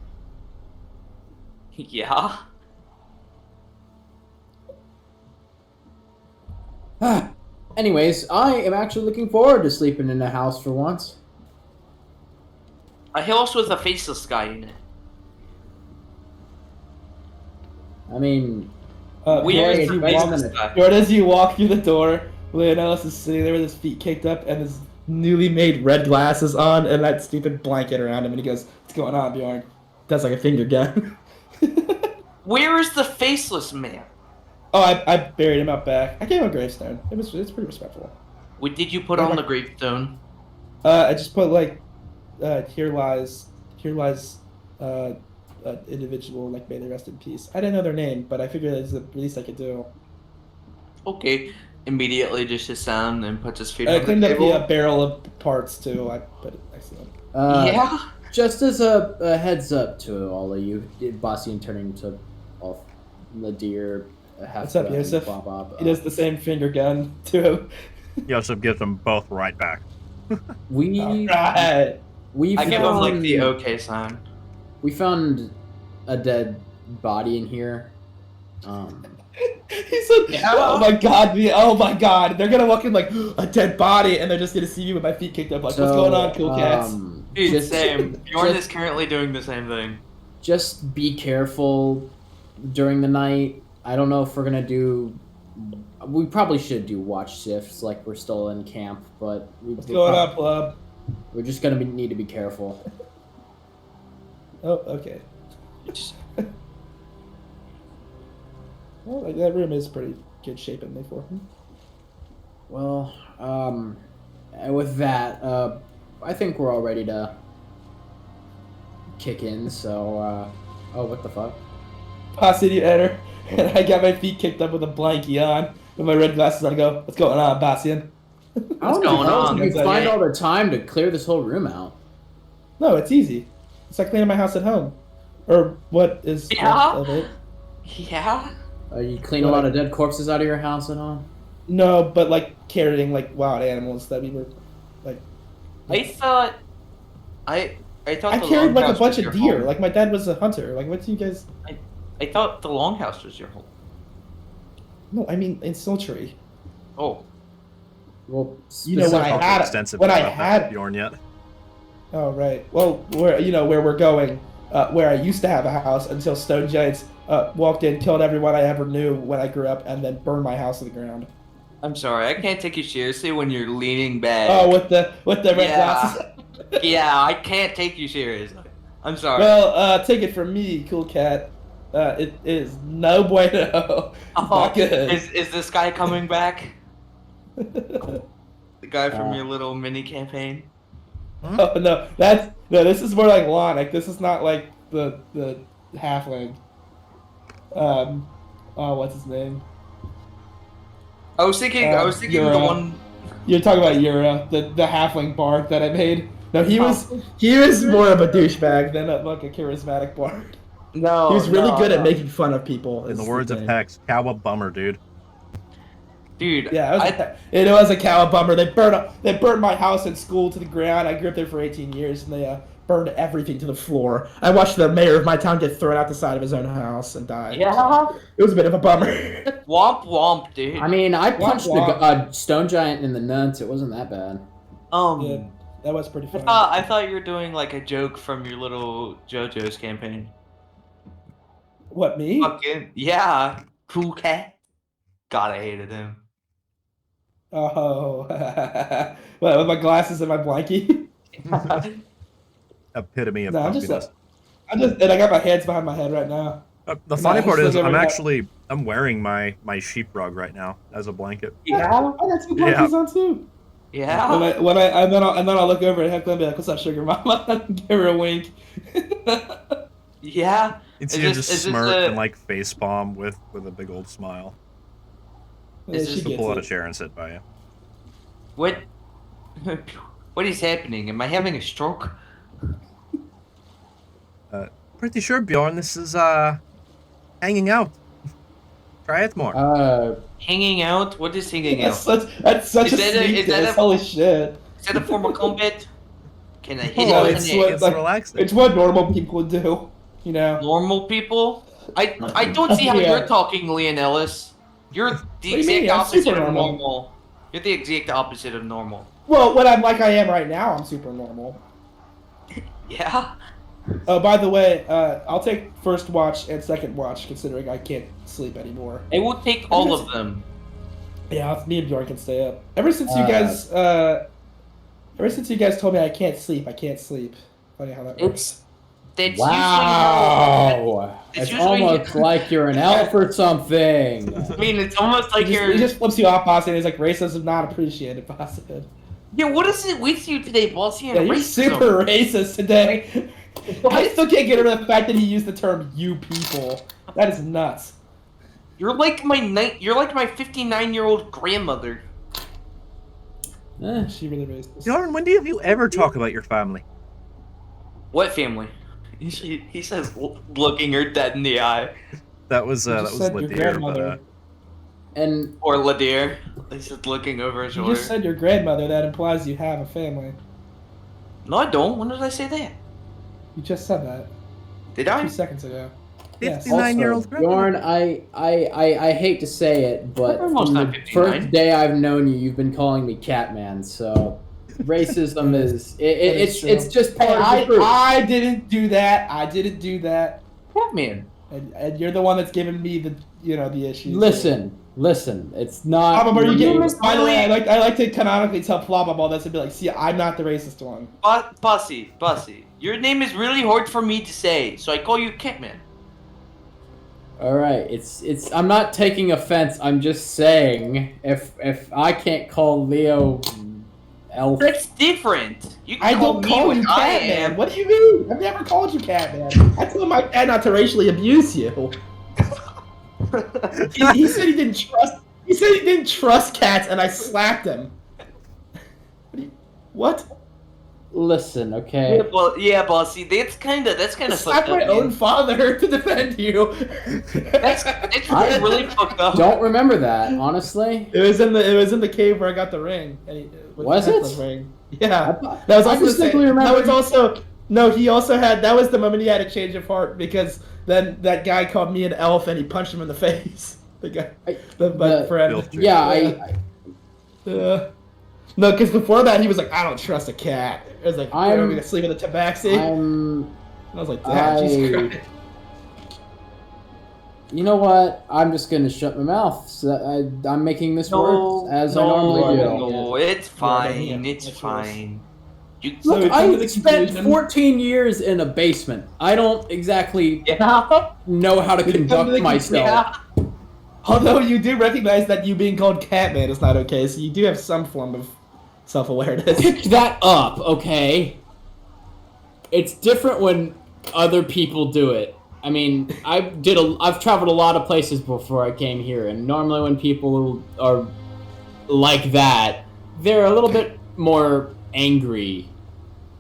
Yeah. Anyways, I am actually looking forward to sleeping in a house for once. A house with a faceless guy in it. I mean, Where hey, is the it's better faceless than a- guy? Right as you walk through the door, Leonellis is sitting there with his feet kicked up and his newly made red glasses on and that stupid blanket around him, and he goes, "What's going on, Bjorn?" That's like a finger gun. Where is the faceless man? Oh, I buried him out back. I gave him a gravestone. It's pretty respectful. What did you put on the gravestone? I just put like, here lies, individual, like, may they rest in peace. I didn't know their name, but I figured that's the least I could do. Okay. Immediately just sits down and puts his feet I on the cleaned up table. the barrel of parts too. I put it next to him. Yeah. Just as a heads up to all of you, Bastian turning to all the deer. What's up, Yosef? Bob, He does the same finger gun to him. Yosef gives them both right back. we Alright. we I give him like found- the okay sign. We found a dead body in here. He said, Yeah. "Oh my god, oh my god!" They're gonna walk in like a dead body, and they're just gonna see me with my feet kicked up. Like, what's going on, cool cats? Dude, Just- same. Bjorn just- is currently doing the same thing. Just be careful during the night. I don't know if we're gonna do. We probably should do watch shifts, like we're still in camp, but What's going on, pleb? we're just gonna need to be careful. Oh, okay. Well, like, that room is pretty good shape in there for him. Well, and with that, I think we're all ready to kick in. So, oh, what the fuck? Posse, you enter, and I got my feet kicked up with a blankie on, with my red glasses on. I go, "What's going on, Bastian?" How going on? You It's like, find hey. all the time to clear this whole room out. No, it's easy. It's like cleaning my house at home, or what is Yeah? left of it. Yeah? You clean a lot of dead corpses out of your house at home. No, but like carrying like wild animals that we were like. I thought I the carried like a longhouse bunch was of your deer. home. Like my dad was a hunter. Like what do you guys? I thought the longhouse was your home. No, I mean in Sultry. Oh. Well, You know, when I Talked had- extensively when I about that had- with Bjorn yet. Oh right. Well, where we're going, where I used to have a house until stone giants walked in, killed everyone I ever knew when I grew up, and then burned my house to the ground. I'm sorry, I can't take you seriously when you're leaning back. Oh, with the red Yeah. glasses. Yeah, I can't take you seriously. I'm sorry. Well, take it from me, cool cat. It is no bueno. It's not good. Is this guy coming back? The guy from Uh, your little mini campaign? Oh no, this is more like Lonic. This is not like the halfling. Oh, what's his name? I was thinking the Yura. one. You're talking about Yura, the halfling bard that I made. No, he was more of a douchebag than like a charismatic bard. No, He was really no, good no. at making fun of people. In is the words of thing. Hex, cow a bummer, dude. Dude, Yeah, it was a cow bummer. They burned my house and school to the ground. I grew up there for 18 years, and they burned everything to the floor. I watched the mayor of my town get thrown out the side of his own house and die. yeah. It was a bit of a bummer. Womp womp, dude. I mean, I punched womp. a stone giant in the nuts. It wasn't that bad. Yeah, that was pretty fun. I thought you were doing like a joke from your little JoJo's campaign. What, me? Fucking yeah, cool cat. God, I hated him. Oh, what, with my glasses and my blankie? Epitome of No, comfiness. and I got my hands behind my head right now. The funny No, part it's is, like I'm every- I'm wearing my sheepdog right now as a blanket. Yeah, I got two blankies on too. yeah. And then I'll look over at Heckler and be like, "What's up, sugar mama?" Give her a wink. Yeah. It's Is you this- just is this smirk a- and like face palm with a big old smile. Yeah, Is she this- She'll gets pull out a it. chair and sit by you. What? What is happening? Am I having a stroke? Pretty sure, Bjorn, this is hanging out. Try it more. Hanging out? What is hanging That's out? such a Is that a- sneak is that diss. a- Holy shit. Is that a form of combat? Can I hit Oh, it with it's an what- egg? It's like, relaxing. It's what normal people do, you know. Normal people? I don't see how Yeah. you're talking, Leon Ellis. You're the What do you exact mean? I'm opposite super of normal. normal. You're the exact opposite of normal. Well, when I'm like I am right now, I'm super normal. Yeah? Oh, by the way, I'll take first watch and second watch, considering I can't sleep anymore. It will take all of them. Yeah, me and Bjorn can stay up. Ever since you guys told me I can't sleep. Funny how that works. That's Wow. It's It's usually- almost like you're an elf or something. I mean, it's almost like He just flips you off, boss, and he's like, racism not appreciated, boss. Yeah, what is it with you today, bossy? Yeah, you're super racist today. I still can't get over the fact that he used the term "you people." That is nuts. You're like my 59-year-old grandmother. She really racist. Bjorn, when do you ever talk about your family? What family? He says, looking her dead in the eye. That was You just said your Ladir, grandmother. And Or Ladir. He said, looking over his You shoulder. just said your grandmother. That implies you have a family. No, I don't. When did I say that? You just said that Did I? 2 seconds ago. Yes. 59-year-old also, grandma. Bjorn, I hate to say it, but I'm almost from not the 59. first day I've known you, you've been calling me Catman. So racism it's just part of the group. I didn't do that. I didn't do that. Batman. And you're the one that's giving me the issues. Listen, it's not. Plobab, are you getting? Really? By the way, I like to canonically tell Plobab all this and be like, see, I'm not the racist one. Bussy. Your name is really hard for me to say, so I call you Catman. All right, it's. I'm not taking offense. I'm just saying, if I can't call Leo elf, That's different. You can I call don't me call what you I Catman. am. What do you mean? I've never called you Catman. I told my dad not to racially abuse you. he said he didn't trust. He said he didn't trust cats, and I slapped him. What? listen, okay. Yeah, bossy. That's kind of I fucked slapped up. my own father to defend you. It's really fucked up. Don't remember that, honestly. It was in the cave where I got the ring. With Was the it? necklace ring. Yeah. thought- That was I also the distinctly same. remember That was you- also no. He also had. That was the moment he had a change of heart because then that guy called me an elf and he punched him in the face. The guy, my friend. Filter. Yeah, No, because before that he was like, I don't trust a cat. It was like, I'm- we're gonna sleep in the tabaxi. I'm. I was like, Dad, Jesus Christ. You know what? I'm just gonna shut my mouth. So I'm making this work as I normally do. No, it's fine. Yeah, It's that's fine. You, So Look, we come to I the spent conclusion- 14 years in a basement. I don't exactly yeah. know how to We come to conduct the- myself. Yeah. Although you do recognize that you being called Catman is not okay, so you do have some form of self-awareness. Pick that up, okay? It's different when other people do it. I mean, I've traveled a lot of places before I came here, and normally when people are like that, they're a little bit more angry.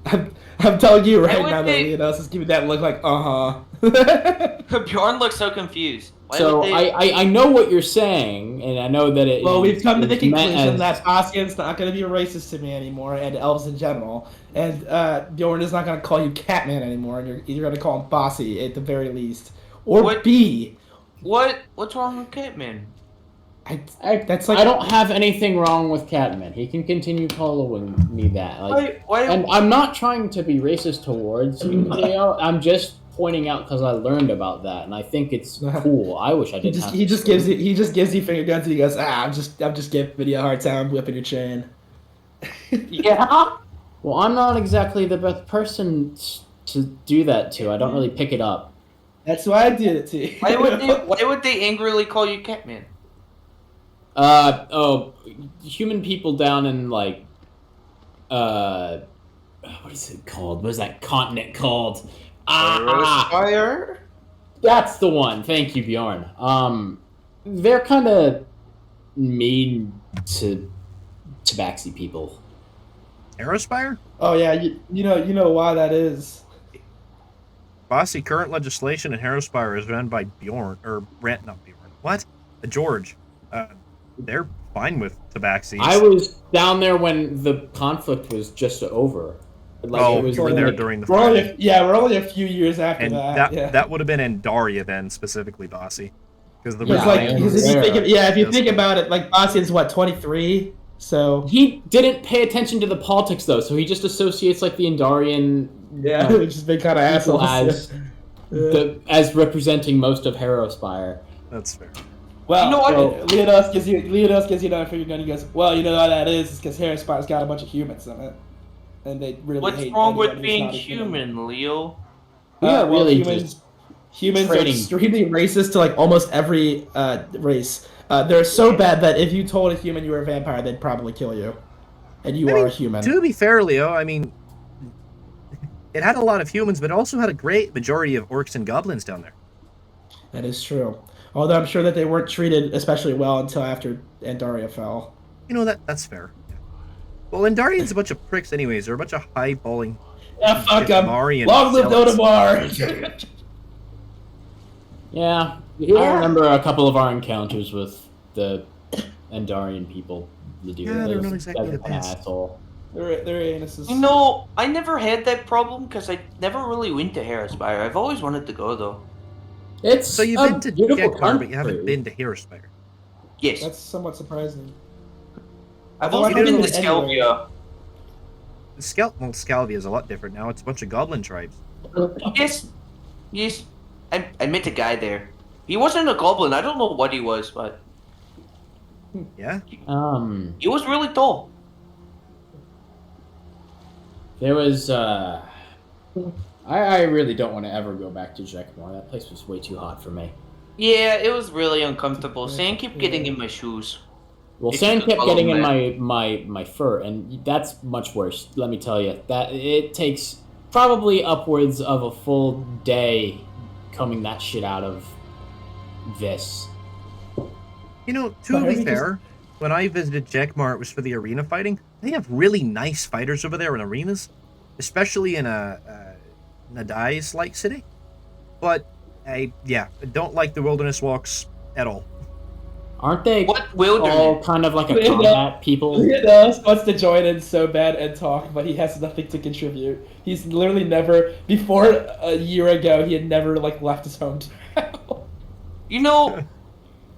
I'm telling you right would now that they- Leon else is giving that look like, uh-huh. Bjorn looks so confused. Why So would they... I know what you're saying, and I know that it. Well, we've come to the it's meant conclusion as- that Ossian's not going to be racist to me anymore, and elves in general. And Bjorn is not going to call you Catman anymore, and you're going to call him Bossy at the very least. Or What- B. What's wrong with Catman? That's like... I don't have anything wrong with Catman. He can continue calling me that. Like, Why? and I'm not trying to be racist towards you, Leo. I'm just pointing out because I learned about that, and I think it's cool. I wish I didn't. have He to just gives you finger guns, and he goes, I'm just giving you a hard time whipping your chain. Yeah. Well, I'm not exactly the best person to do that to. I don't really pick it up. That's why I did it to you. Why would they angrily call you Catman? Human people down in like, what is it called? What is that continent called? Fire. That's the one. Thank you, Bjorn. They're kind of mean to Tabaxi people. Aerospire? Oh yeah, you know why that is. Bossy, current legislation in Harrowspire is run by Bjorn, or Brant, not Bjorn. What? George. They're fine with tabaxis. I was down there when the conflict was just over. Like, you were there like, during the fighting. We're only a few years after and that would have been Andaria then, specifically, Bossy. Because if you think about it, like Bossian's what, 23? So he didn't pay attention to the politics though, so he just associates like the Andarian which has been kind of assholes as representing most of Harrowspire. That's fair. Well, you know what? Leonidas gives you another finger gun. He goes, well, you know how that is because Harrowspire's got a bunch of humans in it, and they really. What's wrong with being human, Leo? Yeah, really. Humans are extremely racist to like almost every race. They're so bad that if you told a human you were a vampire, they'd probably kill you. And you are a human. To be fair, Leo, I mean, it had a lot of humans, but it also had a great majority of orcs and goblins down there. That is true. Although I'm sure that they weren't treated especially well until after Andaria fell. You know, that's fair. Yeah. Well, Andarians a bunch of pricks anyways. They're a bunch of high-balling... Yeah, fuck them. Long live Dodamar! Yeah, I remember a couple of our encounters with the Andarian people. Yeah, they're not exactly the best. Asshole. They're anuses. You know, I never had that problem because I never really went to Harrowspire. I've always wanted to go though. So you've been to Gekar, but you haven't been to Harrowspire. Yes. That's somewhat surprising. I've also been to Skalvia. Skalvia is a lot different now. It's a bunch of goblin tribes. Yes. I met a guy there. He wasn't a goblin. I don't know what he was, but yeah. He was really tall. There was I really don't want to ever go back to Jekmar. That place was way too hot for me. Yeah, it was really uncomfortable. Sand kept getting in my shoes. Well, sand kept getting in my fur, and that's much worse. Let me tell you that it takes probably upwards of a full day combing that shit out of this. You know, to be fair, when I visited Jekmar, it was for the arena fighting. They have really nice fighters over there in arenas, especially in a Nadai's-like city. But I don't like the wilderness walks at all. Aren't they wilderness? All kind of like a combat people? Leonidas wants to join in so bad and talk, but he has nothing to contribute. He's literally never, before a year ago, he had never left his hometown. You know,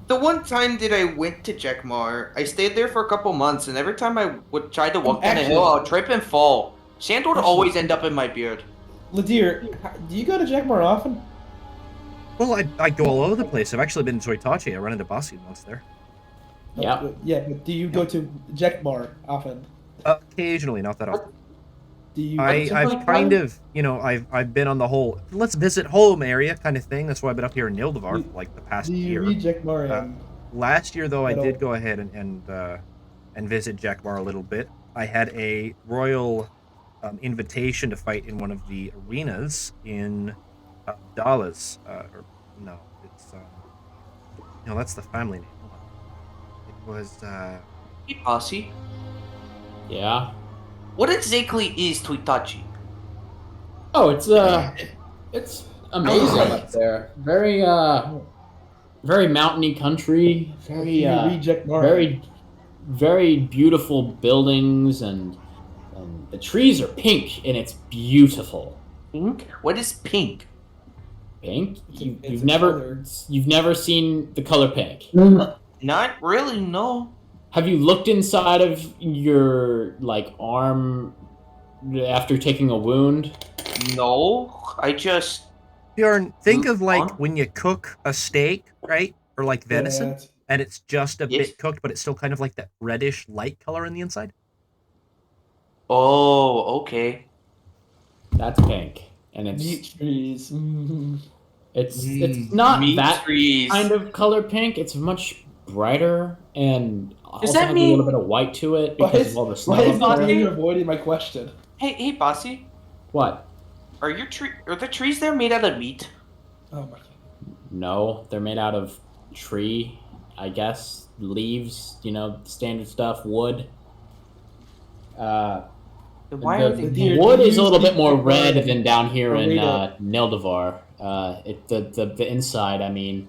the one time that I went to Jekmar, I stayed there for a couple months, and every time I would try to walk down a hill, I'll trip and fall. Sand would always end up in my beard. Ladir, do you go to Jekmar often? Well, I go all over the place. I've actually been to Itachi. I run into Bossy once there. Yeah. Yeah, but do you go to Jekmar often? Occasionally, not that often. I've kind of, I've been on the whole let's visit home area kind of thing. That's why I've been up here in Nildevar for the past year. Do you read Jekmar? Last year, though, I did go ahead and visit Jekmar a little bit. I had a royal invitation to fight in one of the arenas in Dallas. That's the family name. Hold on. It was Hey, Posse. Yeah. What exactly is Tuitachi? Oh, it's amazing up there. Very very mountainy country. Very beautiful buildings and the trees are pink and it's beautiful. Pink? What is pink? Pink? You've never seen the color pink? Not really, no. Have you looked inside of your arm after taking a wound? No, I just... Bjorn, think of when you cook a steak, right? Or venison, and it's just a bit cooked, but it's still kind of that reddish light color on the inside. Oh, okay. That's pink, and it's meat trees. It's not meat that trees. Kind of color pink. It's much brighter and Does also that has mean... a little bit of white to it because of all the snow. Why is you avoiding my question? Hey, Bossy. What? Are the trees there made out of meat? Oh my god. No, they're made out of tree, I guess. Leaves, standard stuff, wood. Why are they The deer- wood is a you little bit see more the red bird than down here or in read it. Nildevar. The inside, I mean,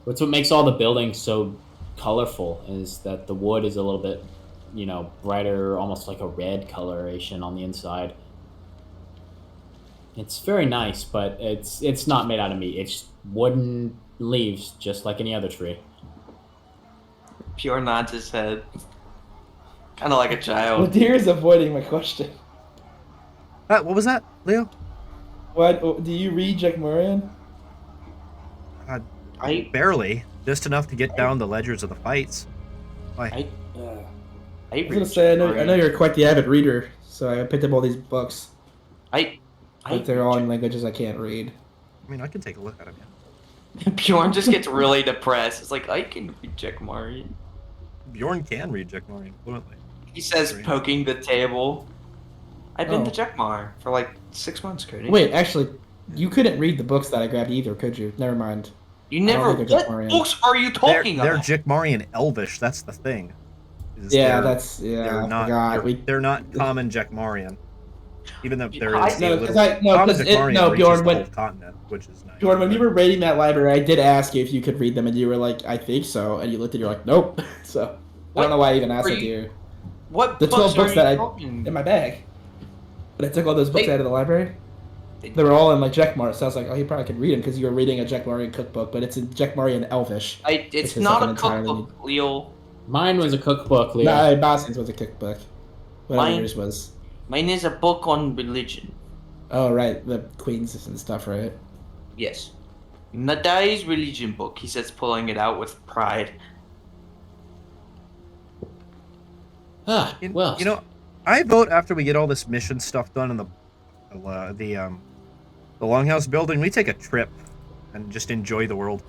what's what makes all the buildings so colorful is that the wood is a little bit, brighter, almost like a red coloration on the inside. It's very nice, but it's not made out of meat. It's wooden leaves, just like any other tree. Pure nods his head. Kind of like a The child. deer is avoiding my question. What was that, Leo? What do you read Jack Moran? I Barely, just enough to get down the ledgers of the fights. Why? I I was gonna say I know you're quite the avid reader, so I picked up all these books, but they're all in languages I can't read. I mean, I can take a look at them. Bjorn just gets really depressed. It's like I can reject Mario. Bjorn can read Jackmarian fluently. He says, Great. poking the table. I've been Oh. to Jackmar for like 6 months, Cody. Wait, actually, you couldn't read the books that I grabbed either, could you? Never mind. You I don't never. think they're What Jackmarian. books are you talking They're about? Jackmarian Elvish. That's the thing. Yeah, They're I not. forgot. They're not common Jackmarian. Even though there I- is No, a because little common Jackmarian reaches Bjorn, the when whole continent, which is nice. Bjorn, when you were raiding that library, I did ask you if you could read them, and you were like, "I think so," and you looked at, you're like, "Nope." So I What don't know why I even asked are it to you- you. What The 12 books are that you I talking? in my bag, but I took all those books Wait. out of the library. They were all in like Jackmar, so I was like, "Oh, he probably could read them because you were reading a Jackmarian cookbook, but it's in Jackmarian Elvish." It's Which is not like a an entirely cookbook, Leo. Mine was a cookbook, Leo. No, Bastian's was a cookbook. Whatever Mine- yours was. Mine is a book on religion. Oh right, the queens and stuff, right? Yes. Nadai's religion book. He says, pulling it out with pride. Well, I vote after we get all this mission stuff done in the Longhouse building, we take a trip and just enjoy the world.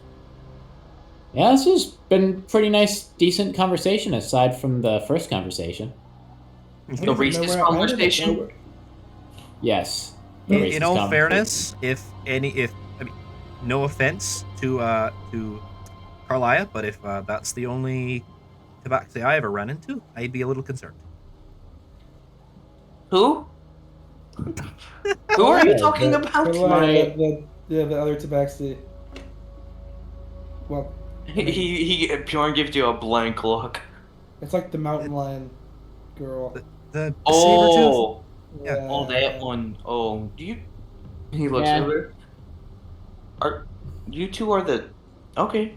yeah, this has been pretty nice, decent conversation aside from the first conversation. The Reese's conversation? Yes. the In racist all conversation. fairness, no offense to Carlia, but if that's the only tabaxi I ever run into, I'd be a little concerned. Who? Who are you talking about? The other tabaxi. Well, Bjorn gives you a blank look. it's like the mountain lion girl. The Oh, Yeah. oh, that one. Oh, do you? He looks Yeah. over. Are you two are the? Okay.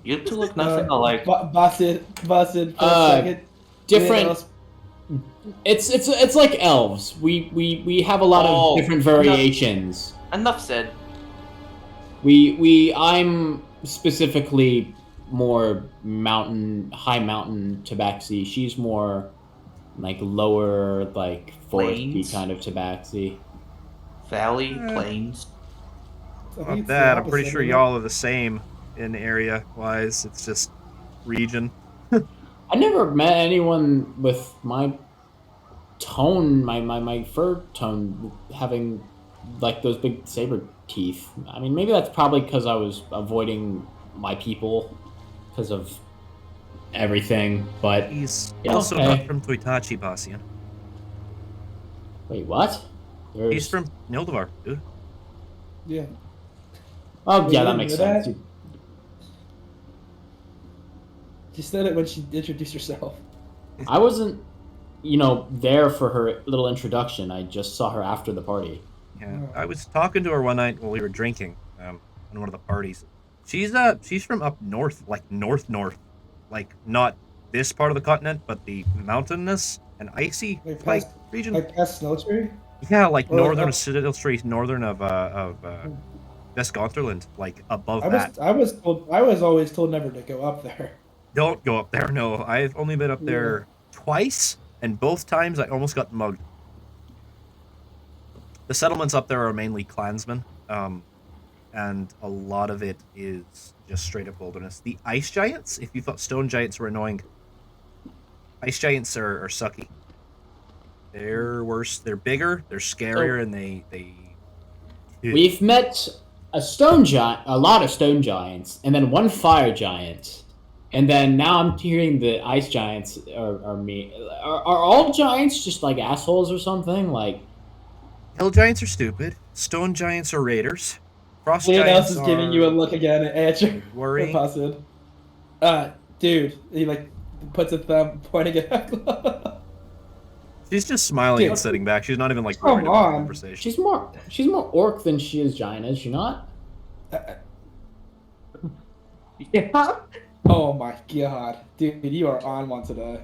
You two look nothing alike. Boston, for a second. Different. It's like elves. We have a lot Oh, of different no. variations. Enough said. I'm specifically more high mountain tabaxi. She's more like lower, like foresty Plains? kind of tabaxi. Valley, plains. About that, I'm pretty sure y'all are the same in area wise. It's just region. I never met anyone with my tone, my fur tone, having like those big saber teeth. I mean, maybe that's probably because I was avoiding my people because of everything. But He's Yeah, also okay. not from Toitachi, Bastian. wait, what? He's from Nildevar, dude. Yeah. Oh, Wait, yeah, you that didn't makes know that? sense. She said it when she introduced herself. I wasn't, there for her little introduction. I just saw her after the party. Yeah, Oh. I was talking to her one night while we were drinking on one of the parties. She's from up north, like north, like not this part of the continent, but the mountainous and icy Like like past- region. Like past Snowtree? Yeah, like Or northern up- Citadel Street, northern of Vesconterland, like above that. I was always told never to go up there. Don't go up there. No, I've only been up there twice, and both times I almost got mugged. The settlements up there are mainly clansmen, and a lot of it is just straight up wilderness. The ice giants, if you thought stone giants were annoying, ice giants are sucky. They're worse. They're bigger. They're scarier, and they. We've met a lot of stone giants, and then one fire giant. And then now I'm hearing the ice giants are me. Are all giants just like assholes or something? Like, Hill giants are stupid. Stone giants are raiders. Frost Leonidas giants is giving you a are look again at answer. worrying. Possible. Dude, he like puts a thumb pointing at She's just smiling Dude. and sitting back. She's not even like Come worried about the on. conversation. she's more orc than she is giant, is she not? Yeah. Oh my god, dude, you are on one today.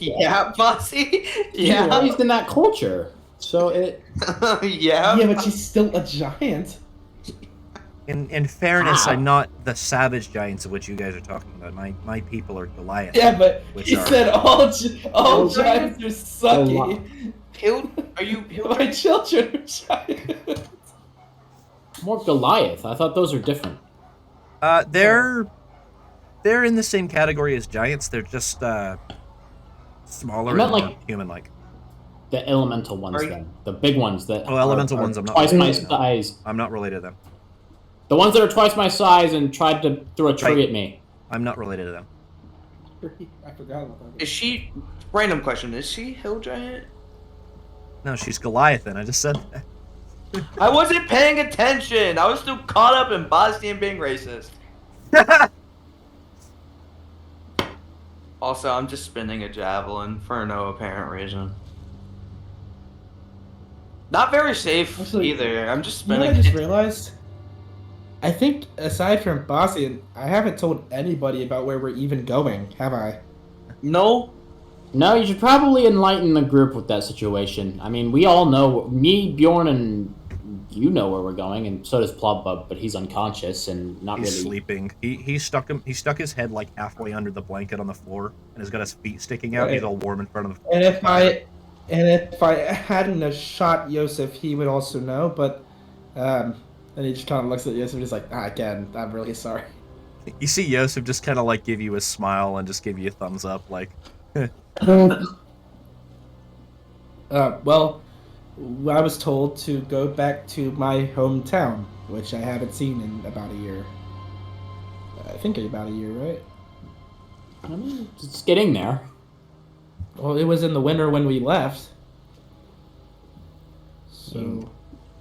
Yeah, bossy. She's Yeah. raised in that culture, so it. Yeah. Yeah, but she's still a giant. In fairness, Ah. I'm not the savage giants of which you guys are talking about. My people are Goliath. Yeah, but Which he are- said all Oh, giants are sucky. Are you My children are giants. More Goliath. I thought those are different. They're in the same category as giants. They're just smaller I meant, and more like, human-like. The elemental ones, Are you- then. The big ones that Oh, elemental are ones, I'm not twice my related to them. size. I'm not related to them. The ones that are twice my size and tried to throw a tree Right. at me. I'm not related to them. I forgot about that. Is she? Random question. Is she hill giant? No, she's Goliath, and I just said that. I wasn't paying attention. I was still caught up in Bosnian being racist. Also, I'm just spinning a javelin for no apparent reason. Not very safe Actually, either. I'm just You know spinning. what I just realized? I think aside from Bossy, I haven't told anybody about where we're even going, have I? No. No, you should probably enlighten the group with that situation. I mean, we all know, me, Bjorn, and you know where we're going, and so does Plubbub, but he's unconscious and not He's really. sleeping. He stuck his head like halfway under the blanket on the floor, and has got his feet sticking out. Right. He's all warm in front of the. And if I hadn't have shot Yosef, he would also know. But and he just kind of looks at Yosef and he's like, again, I'm really sorry. You see Yosef just kind of like give you a smile and just give you a thumbs up, like. Well, I was told to go back to my hometown, which I haven't seen in about a year. I think about a year, right? I mean, it's getting there. Well, it was in the winter when we left. So,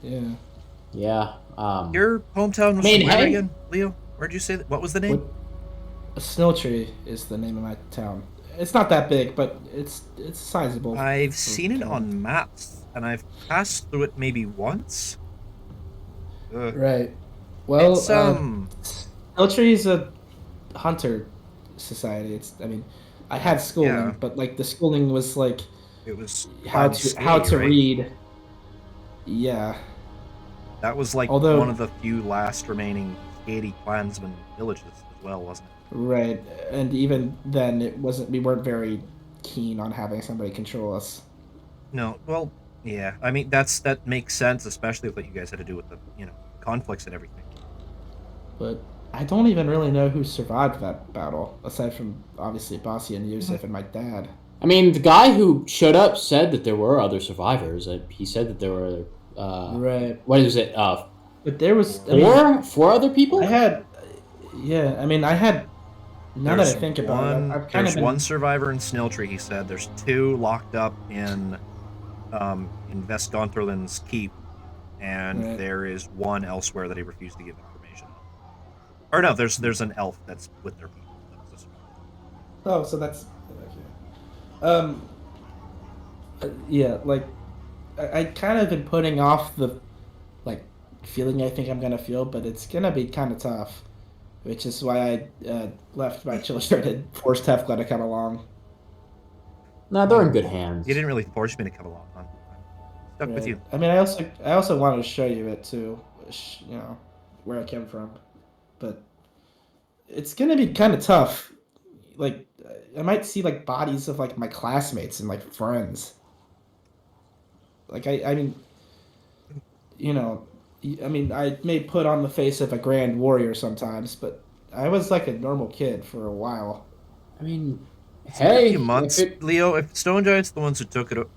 yeah. Yeah. Your hometown was I mean, where hey. again, Leo? Where'd you say that? What was the name? Snow Tree is the name of my town. It's not that big, but it's sizable. I've seen it on maps, and I've passed through it maybe once. Ugh. Right. Well, It's Snow Tree is a hunter society. I had schooling, Yeah. but like the schooling was like it was how by the to sea, right? read. Yeah. That was like Although- one of the few last remaining Haiti clansman villages as well, wasn't it? Right, and even then, it wasn't. We weren't very keen on having somebody control us. No, well, yeah. I mean, that makes sense, especially with what you guys had to do with the conflicts and everything. But I don't even really know who survived that battle, aside from obviously Bossy and Yusuf and my dad. I mean, the guy who showed up said that there were other survivors. He said that there were. Right, What is it? but there was Four other people? I had, yeah. I had. Now that I think about it, I've kind there's of been. one survivor in Snilltree, he said. There's two locked up in Vesgonterland's keep, and Right. there is one elsewhere that he refused to give information on. Or no, there's an elf that's with their people. That was a survivor. Oh, so that's. Okay. Yeah, like I kind of been putting off the like feeling I think I'm gonna feel, but it's gonna be kind of tough, which is why I left my children and forced Tefla to come along. No, they're in good hands. You didn't really force me to come along. I'm stuck with Right. you. I mean, I also wanted to show you it too, where I came from, but it's gonna be kind of tough. Like I might see like bodies of like my classmates and like friends. Like I mean, I may put on the face of a grand warrior sometimes, but I was like a normal kid for a while. I mean, In a hey, few months, Leo, if Stone Giant's the ones who took it,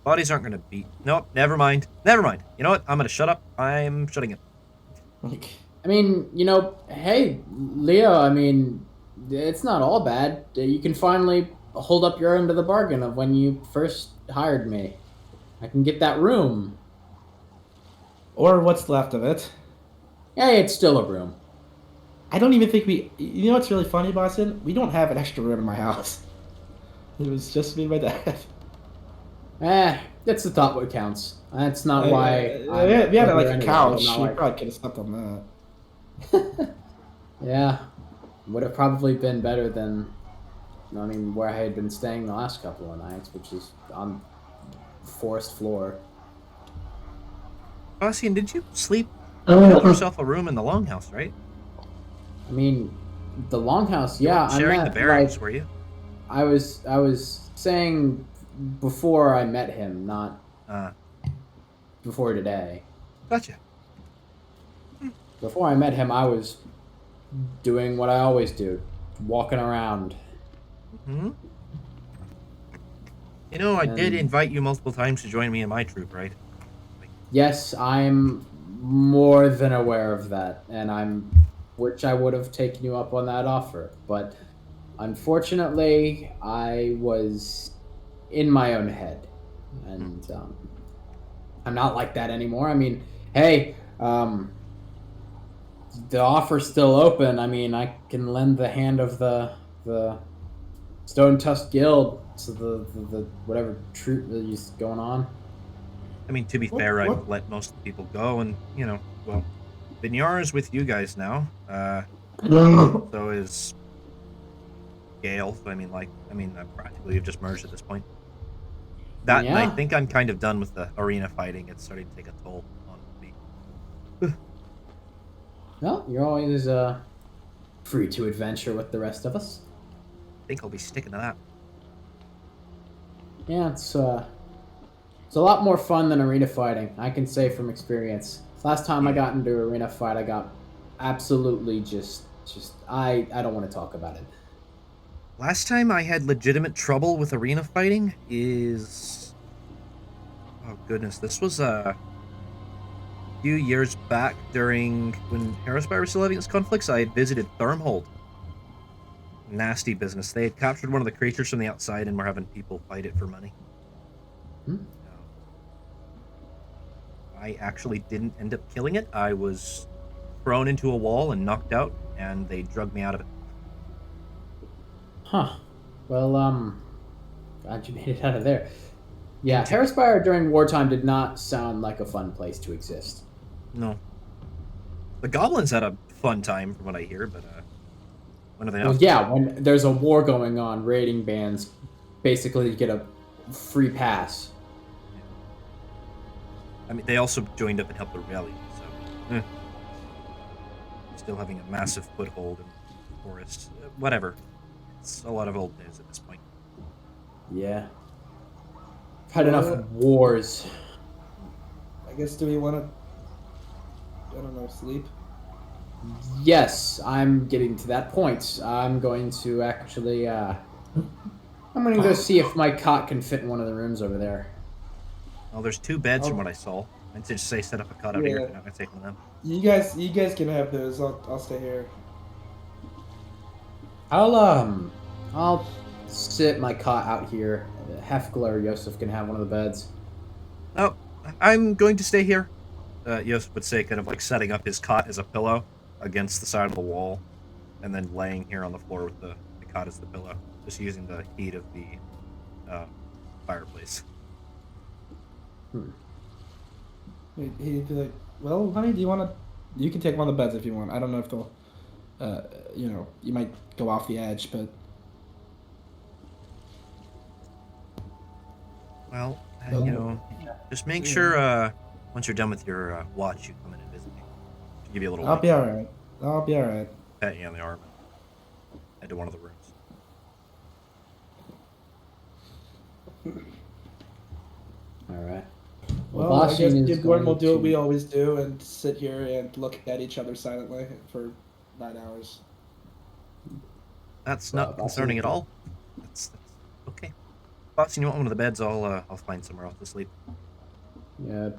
bodies aren't going to beat. Nope, never mind. Never mind. You know what? I'm going to shut up. I'm shutting it. Like, I mean, hey, Leo, I mean, it's not all bad. You can finally hold up your end of the bargain of when you first hired me. I can get that room. Or what's left of it. Hey, it's still a room. I don't even think we. You know what's really funny, Boston? We don't have an extra room in my house. It was just me and my dad. That's the thought what counts. That's not I, why uh, I'm we had here like a anyway, but couch. not We like, probably could have slept on that. yeah, would have probably been better than, I mean, where I had been staying the last couple of nights, which is on forest floor. Bastian, did you sleep? You built yourself a room in the longhouse, right? I mean, the longhouse, You yeah, weren't I sharing the met, barracks, were you? I was saying before I met him, not Uh, before today. gotcha. Before I met him, I was doing what I always do, walking around. Hmm. I did And invite you multiple times to join me in my troop, right? yes, I'm more than aware of that, and which I would have taken you up on that offer, but unfortunately, I was in my own head, and I'm not like that anymore. I mean, hey, the offer's still open. I mean, I can lend the hand of the Stone Tusk Guild to the whatever troop that is going on. I mean, to be What? fair, I've What? let most of the people go, and well, Vinyar is with you guys now. So is Gale. So practically you've just merged at this point. That, and I Yeah. think I'm kind of done with the arena fighting. It's starting to take a toll on me. Well, you're always free to adventure with the rest of us. I think I'll be sticking to that. Yeah, it's a lot more fun than arena fighting. I can say from experience. Last time I Yeah. got into arena fight, I got absolutely just I don't want to talk about it. Last time I had legitimate trouble with arena fighting is, oh goodness, this was a few years back during when Harrisburg was still having its conflicts. I had visited Thermhold. Nasty business. They had captured one of the creatures from the outside and were having people fight it for money. Hmm? I actually didn't end up killing it. I was thrown into a wall and knocked out, and they drugged me out of it. Huh. Well, glad you made it out of there. Yeah, Into Harrisburg during wartime did not sound like a fun place to exist. No. The goblins had a fun time, from what I hear, but when do they Well, know? yeah, when there's a war going on, raiding bands basically get a free pass. I mean, they also joined up and helped the rally, so still having a massive foothold in the forest. Whatever. It's a lot of old news at this point. Yeah. I've had enough wars. I guess, do we want to, I don't know, sleep? Yes, I'm getting to that point. I'm going to actually, I'm going to go see if my cot can fit in one of the rooms over there. Well, there's 2 beds from Oh. what I saw. I'd just say set up a cot out here Yeah. if you're not going to take one of them. You guys can have those. I'll stay here. I'll sit my cot out here. Hefgler or Yosef can have one of the beds. Oh, I'm going to stay here. Yost would say, kind of like setting up his cot as a pillow against the side of the wall, and then laying here on the floor with the cot as the pillow, just using the heat of the fireplace. He'd be like, "Well, honey, do you want to? You can take one of the beds if you want. I don't know if they'll, you might go off the edge, but." Well, Oh. just make sure once you're done with your watch, you come in and visit me. To give you a little. I'll be all right. I'll be all right. Pat you on the arm. Head to one of the rooms. All right. Well, I guess Bashin me is and Gordon will going do what to- we always do and sit here and look at each other silently for 9 hours. That's Well, not Bashin concerning is- at all. That's okay. Boston, you want one of the beds? I'll find somewhere else to sleep. Yeah.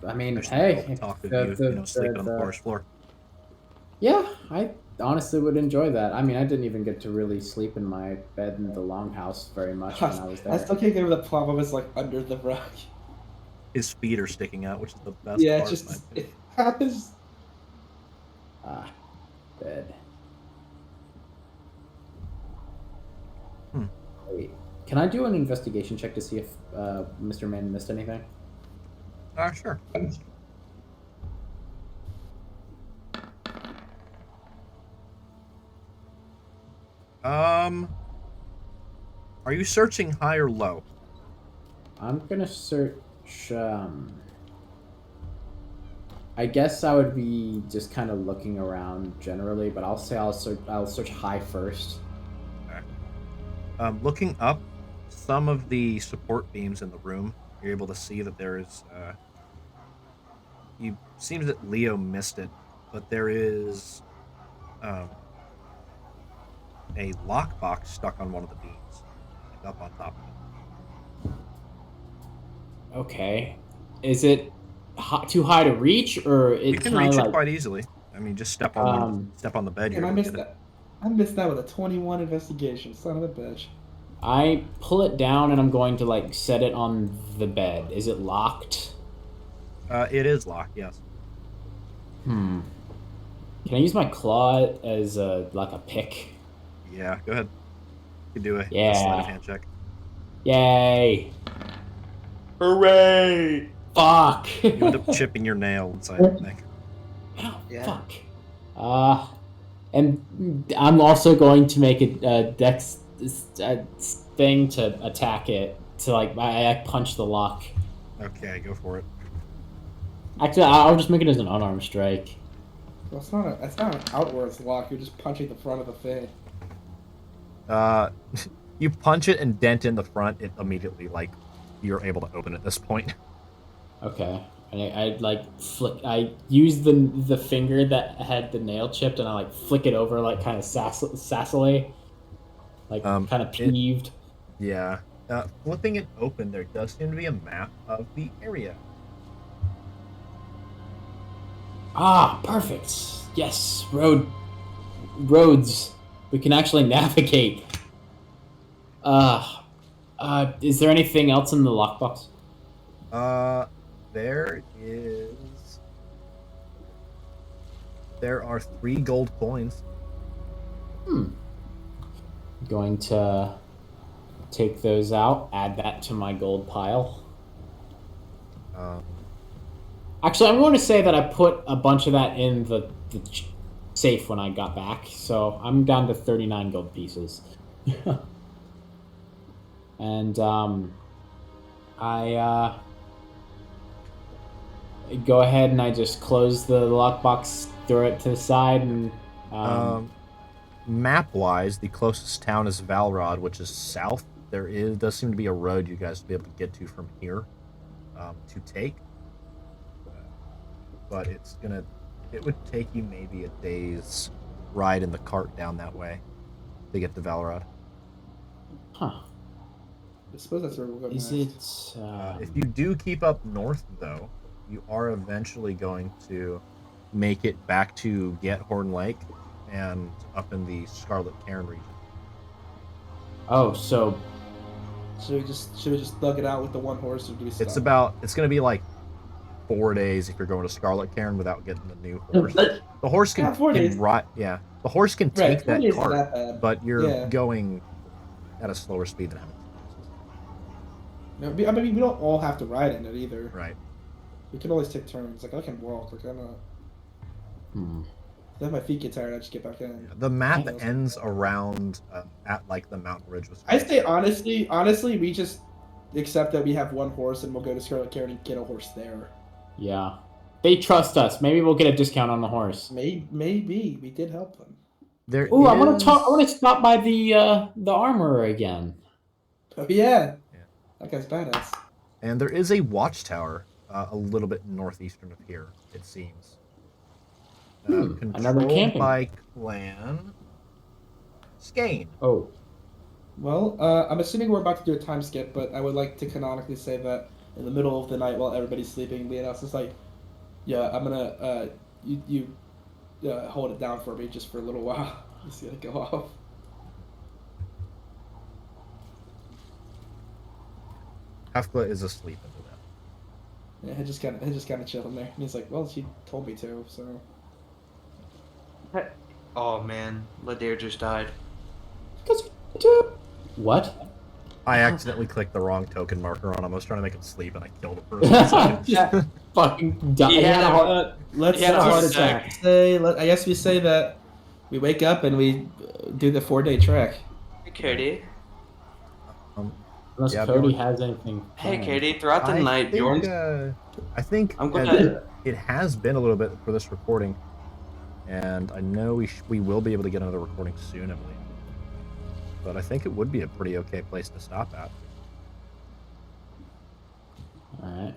I mean, There's hey, no talk of the, you, sleeping on the forest floor. yeah, I honestly would enjoy that. I mean, I didn't even get to really sleep in my bed in the longhouse very much when I was I there. still can't get over the plum is like under the rug. His feet are sticking out, which is the best Yeah, part. it's in my just opinion. it happens. Ah, bed. Wait, can I do an investigation check to see if Mr. Man missed anything? Sure. Are you searching high or low? I'm gonna search. I guess I would be just kind of looking around generally, but I'll say I'll search high first. Okay. Looking up, some of the support beams in the room, you're able to see that there is. You seems that Leo missed it, but there is um, a lockbox stuck on one of the beams, like up on top of it. Okay, is it too high to reach, or You can can I reach it like quite easily. I mean, just step on the bed. And You're I able to missed get it. that. I missed that with a 21 investigation. Son of a bitch. I pull it down and I'm going to like set it on the bed. Is it locked? It is locked. Yes. Hmm. Can I use my claw as like a pick? Yeah. Go ahead. You can do a sleight of Yeah. hand check. Yay. Hooray! Fuck. You end up chipping your nail inside the thing. Oh, Yeah. fuck. And I'm also going to make a dex thing to attack it. To like, I punch the lock. Okay, go for it. Actually, I'll just make it as an unarmed strike. Well, it's not an outwards lock. You're just punching the front of the thing. You punch it and dent in the front. It immediately you're able to open at this point. Okay. And I like flick. I use the finger that had the nail chipped, and I like flick it over, like kind of sassily, like kind of peeved. Yeah. Flipping it open, there does seem to be a map of the area. Ah, perfect. Yes, roads. We can actually navigate. Is there anything else in the lockbox? There are 3 gold coins. Going to take those out, add that to my gold pile. Actually, I'm going to say that I put a bunch of that in the safe when I got back, so I'm down to 39 gold pieces. And I go ahead and I just close the lockbox, throw it to the side, and Map-wise, the closest town is Valrod, which is south. Does seem to be a road you guys will be able to get to from here to take. But it would take you maybe a day's ride in the cart down that way to get to Valrod. Huh. I suppose that's where we're going Is next. it... If you do keep up north, though, you are eventually going to make it back to Gethorn Lake and up in the Scarlet Cairn region. Oh, so... Should we just thug it out with the one horse, or do we stop? It's going to be like 4 days if you're going to Scarlet Cairn without getting the new horse. The horse can, Yeah, 4 days. The horse can Right, take 4 that days cart, isn't that bad. but you're Yeah. going at a slower speed than having. No, I mean, we don't all have to ride in it either. Right. We can always take turns. Like, I can walk. Like, I'm not... Then my feet get tired, I just get back in. The map ends around at like the mountain ridge. I say honestly, we just accept that we have one horse and we'll go to Scarlet Cairn and get a horse there. Yeah. They trust us. Maybe we'll get a discount on the horse. Maybe we did help them. I want to stop by the armorer again. Oh yeah. That guy's badass. And there is a watchtower a little bit northeastern of here, it seems. Another Controlled camping. by Clan Skane. Oh. Well, I'm assuming we're about to do a time skip, but I would like to canonically say that in the middle of the night while everybody's sleeping, Leonidas is like, "Yeah, I'm gonna you hold it down for me just for a little while. He's gonna go off." Hefka is asleep into that. Yeah, I just kind of chilling there. And he's like, "Well, she told me to, so." Oh man, Ladair just died. What? I accidentally clicked the wrong token marker on him. I was trying to make him sleep, and I killed him for a second. Just fucking died. Let's He had a heart let's attack. I guess we say that we wake up and we do the 4-day trek. Hey, Cody. Unless Yeah, Cody Bjorn. has anything. Hey, planned. Cody. Throughout the night, Bjorn. I think I'm gonna. it has been a little bit for this recording, and I know we will be able to get another recording soon, I believe. But I think it would be a pretty okay place to stop at, All right.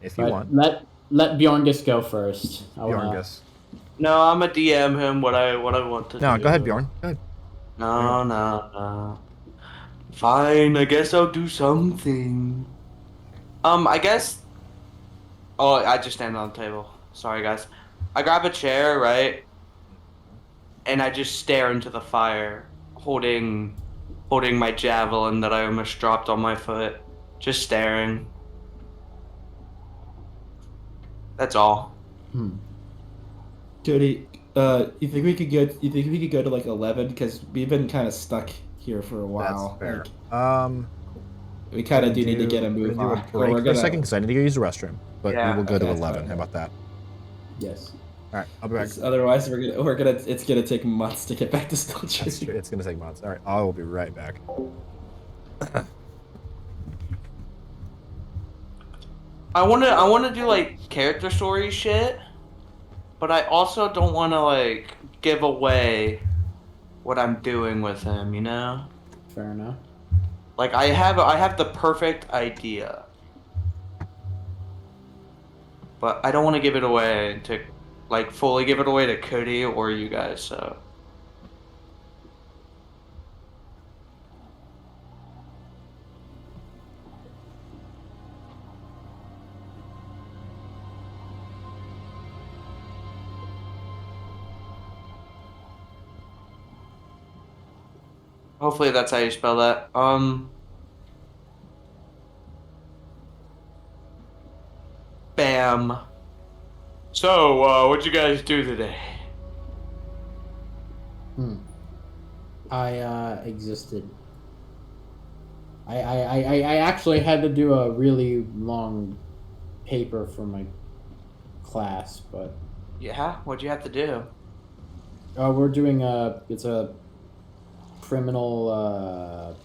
if you But want. let Bjorngus go first. Bjorngus. No, I'm gonna DM him what I want to do. No, go ahead, Bjorn. Go ahead. No. Fine, I guess I'll do something. I guess. Oh, I just stand on the table. Sorry, guys. I grab a chair, right? And I just stare into the fire, holding my javelin that I almost dropped on my foot. Just staring. That's all. Cody, you think we could go to like 11 because we've been kind of stuck here for a while. That's fair. Like, we kind of do need to get a we're move gonna on. do a break for a second because I need to go use the restroom. But Yeah, we will go okay, to that's 11. fine. How about that? Yes. All right, I'll be back. Otherwise, it's gonna take months to get back to Still That's Chasing. true. It's gonna take months. All right, I will be right back. I wanna do like character story shit, but I also don't wanna like give away what I'm doing with him, you know? Fair enough. Like I have the perfect idea. But I don't want to give it away to like fully give it away to Cody or you guys, so hopefully that's how you spell that. Bam. So, what'd you guys do today? I existed. I actually had to do a really long paper for my class, but Yeah, what'd you have to do? we're doing it's a criminal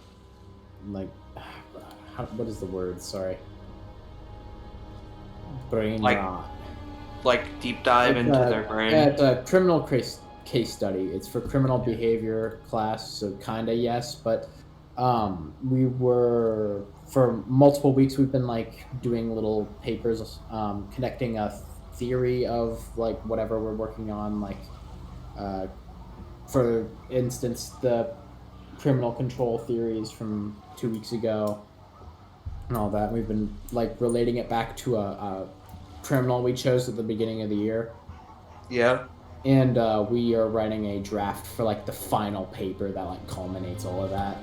like what is the word? Sorry. Brain Like, rot. Like deep dive into their brain. Yeah, it's a criminal case study. It's for criminal behavior class, so kinda yes, but we were for multiple weeks we've been like doing little papers connecting a theory of like whatever we're working on, like for instance the criminal control theories from 2 weeks ago and all that. We've been like relating it back to a criminal we chose at the beginning of the year. Yeah. And we are writing a draft for like the final paper that like culminates all of that.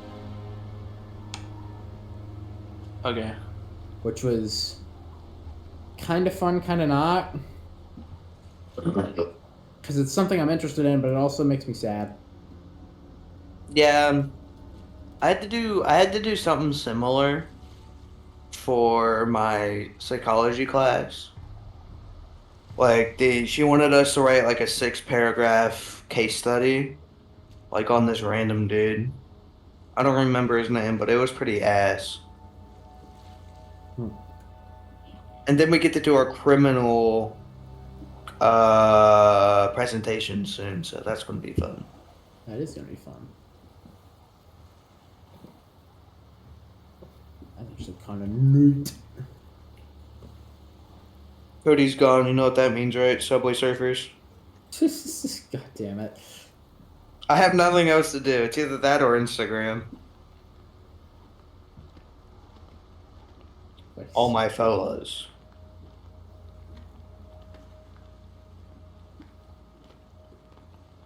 Okay. Which was kind of fun, kind of not. Because it's something I'm interested in, but it also makes me sad. Yeah. I had to do something similar for my psychology class. Like she wanted us to write like a 6-paragraph case study, like on this random dude. I don't remember his name, but it was pretty ass. And then we get to do our criminal presentation soon, so that's gonna be fun. That is going to be fun. That's actually kind of neat. Cody's gone, you know what that means, right? Subway Surfers. God damn it. I have nothing else to do. It's either that or Instagram. But All my fellas.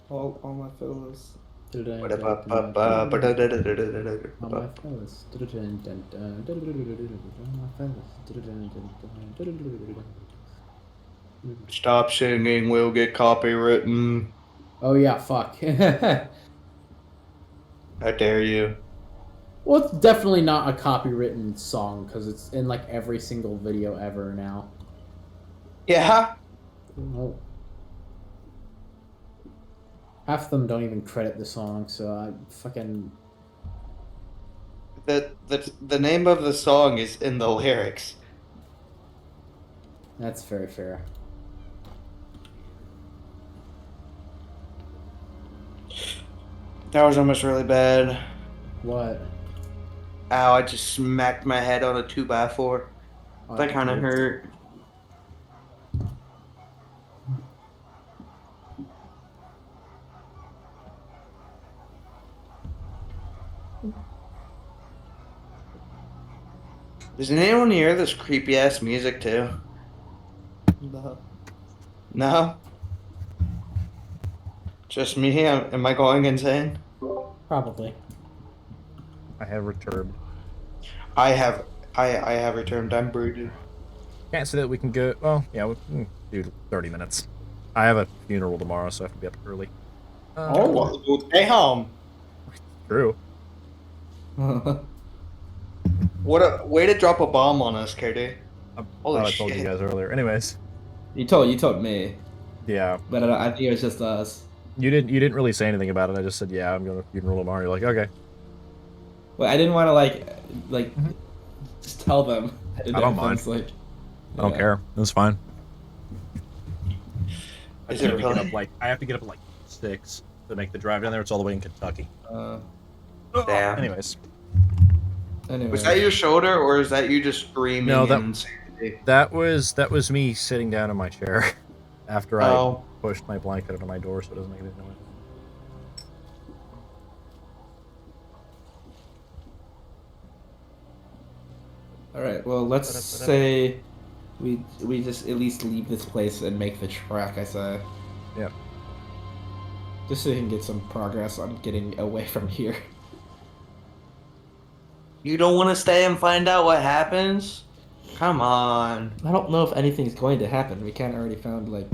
All my fellows. All my fellas. Stop singing, we'll get copywritten. Oh yeah, fuck. How dare you? Well, it's definitely not a copywritten song because it's in like every single video ever now. Yeah. Well, half of them don't even credit the song, so I fucking. The name of the song is in the lyrics. That's very fair. That was almost really bad. What? Ow, I just smacked my head on a 2x4. Oh, That kind of hurt. Does anyone hear this creepy ass music too? No. No? Just me? Am I going insane? Probably. I have returned. I have returned. I'm brooded. Can't say that we can go. Well, yeah, we can do 30 minutes. I have a funeral tomorrow, so I have to be up early. Oh. Well, damn. True. What a way to drop a bomb on us, KD. I Holy thought I told you shit. guys earlier. Anyways, You told me, yeah, but I think it was just us. you didn't really say anything about it. I just said, yeah, I'm going to a funeral tomorrow. You're like, okay. Well, I didn't want to like just tell them. I don't mind. Like, I don't care. It's fine. Is it really? I have to get up at like 6 to make the drive down there. It's all the way in Kentucky. Damn. Anyways, Anyway. Was that your shoulder, or is that you just screaming? No, that- insanity? that was me sitting down in my chair after I pushed my blanket under my door, so it doesn't make any noise. All right. Well, let's say we just at least leave this place and make the trek. I say. Yeah. Just so we can get some progress on getting away from here. You don't want to stay and find out what happens? Come on. I don't know if anything's going to happen. We kind of already found like.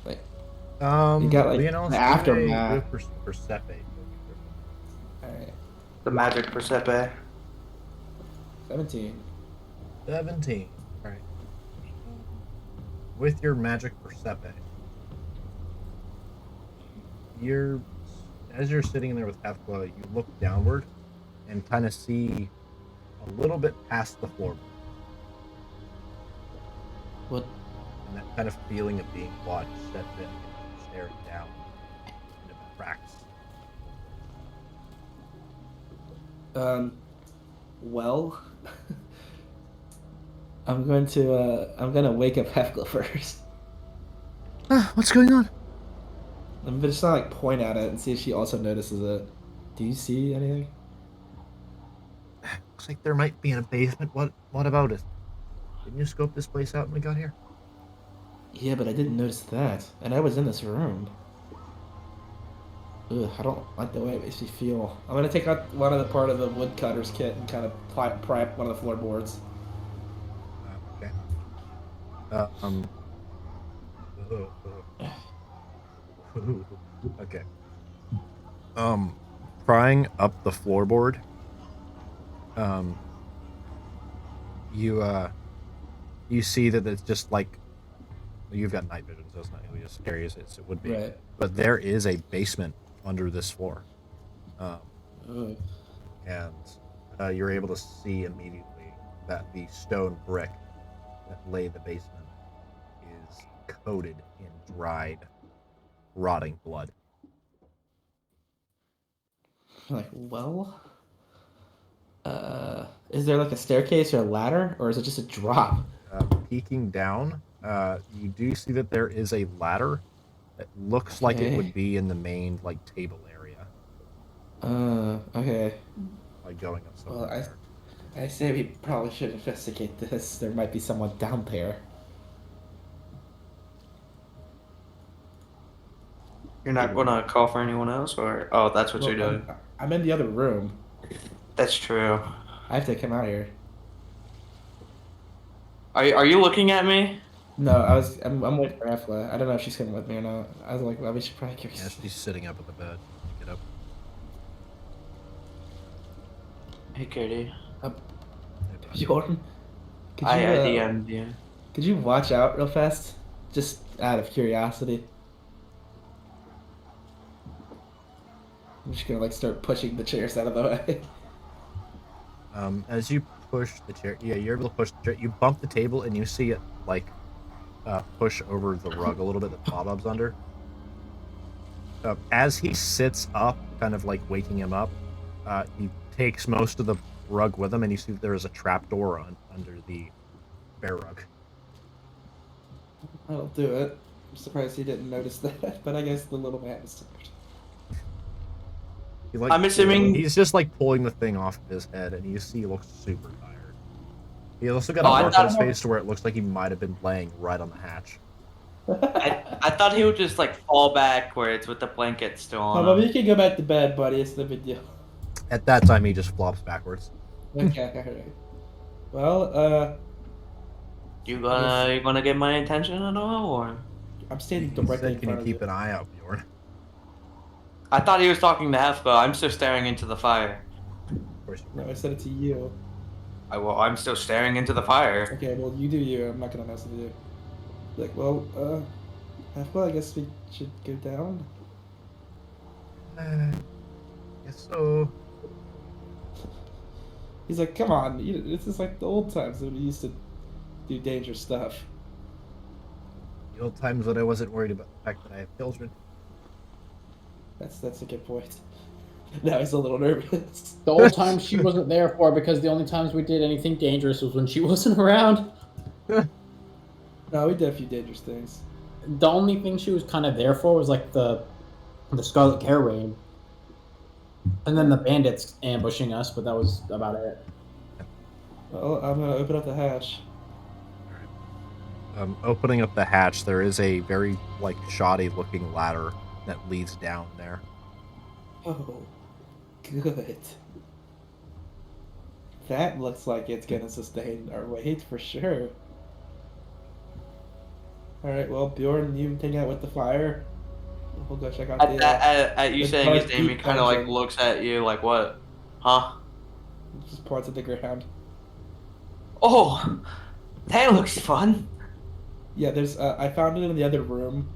You got, like, the aftermath. Persepe. Alright. The magic Persepe. 17. 17. Alright. With your magic Persepe, as you're sitting in there with Hefkla, you look downward and kind of see a little bit past the floorboard. What? And that kind of feeling of being watched sets in, staring down into the cracks. Well, I'm gonna wake up Hefkla first. What's going on? I'm just gonna like point at it and see if she also notices it. Do you see anything? Looks like there might be in a basement. What about it? Didn't you scope this place out when we got here? Yeah, but I didn't notice that, and I was in this room. Ugh, I don't like the way it makes me feel. I'm gonna take out one of the part of the woodcutter's kit and kind of pry up one of the floorboards. Okay. Okay. Prying up the floorboard. You see that it's just like, you've got night vision, so it's not really as scary as it would be. Right. But there is a basement under this floor. Ugh. And you're able to see immediately that the stone brick that lay the basement is coated in dried, rotting blood. Like, well, is there like a staircase or a ladder, or is it just a drop? Peeking down, you do see that there is a ladder that looks like it would be in the main like table area. Okay. Like going up somewhere. Well, I say we probably should investigate this. There might be someone down there. You're not gonna call for anyone else, or oh, that's what Well, you're doing. I'm in the other room. That's true. I have to come out here. Are you looking at me? No, I'm waiting for Efla. I don't know if she's coming with me or not. I was like, well, we should probably go. Yeah, she's sitting up at the bed. Get up. Hey, Katie. Jordan, could you, I DM'd you. could you watch out real fast? Just out of curiosity. I'm just gonna like start pushing the chairs out of the way. As you push the chair, yeah, you're able to push the chair. You bump the table and you see it like push over the rug a little bit that Bob-Bob's under. As he sits up, kind of like waking him up, he takes most of the rug with him, and you see that there is a trapdoor under the bear rug. I'll do it. I'm surprised he didn't notice that, but I guess the little man is tired. He, like, I'm assuming- he's just like pulling the thing off of his head, and you see he looks super tired. He also got Oh, a I mark on his thought- face to where it looks like he might have been laying right on the hatch. I thought he would just like fall backwards with the blanket still Oh, on. but him. you can go back to bed, buddy. It's no big deal. At that time, he just flops backwards. Okay, alright. Well, You gonna get my attention at all, or? I'm standing He directly said, in "Can you front keep of an eye out, Bjorn?" I thought he was talking to Hefka. I'm still staring into the fire. Of course you No, I said it to you. I'm still staring into the fire. Okay, well, you do you. I'm not gonna mess with you. Like, well, well, I guess we should go down. Guess so. He's like, come on, this is like the old times when we used to do dangerous stuff. The old times when I wasn't worried about the fact that I have children. That's a good point. Now he's a little nervous. The old times she wasn't there for, because the only times we did anything dangerous was when she wasn't around. No, we did a few dangerous things. The only thing she was kind of there for was like the Scarlet Care raid, and then the bandits ambushing us, but that was about it. Well, I'm gonna open up the hatch. Opening up the hatch, there is a very like shoddy-looking ladder that leads down there. Oh, good. That looks like it's gonna sustain our weight for sure. Alright, well, Bjorn, you hang out with the fire. We'll go check out the. At you the saying his dark, name, he deep kind of like dungeon. looks at you like, what? Huh? Just parts of the ground. Oh, that looks fun. Yeah, there's. I found it in the other room.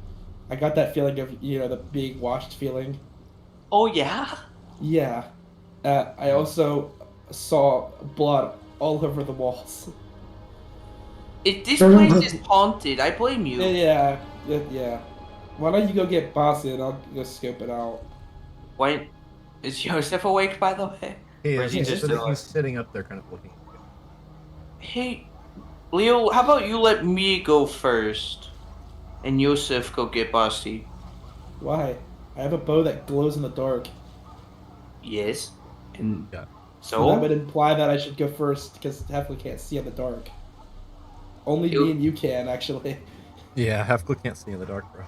I got that feeling of the being washed feeling. Oh yeah. Yeah. I also saw blood all over the walls. If this place is haunted, I blame you. Yeah. Why don't you go get Bossy and I'll go scope it out. Wait, is Joseph awake, by the way? He Or is is he just he's sitting up there, kind of looking at you. Hey, Leo, how about you let me go first, and Joseph go get Basti? Why? I have a bow that glows in the dark. Yes. And Yeah. So that so would imply that I should go first because Heflin can't see in the dark. Only me and you can, actually. Yeah, Hefka can't see in the dark, bro.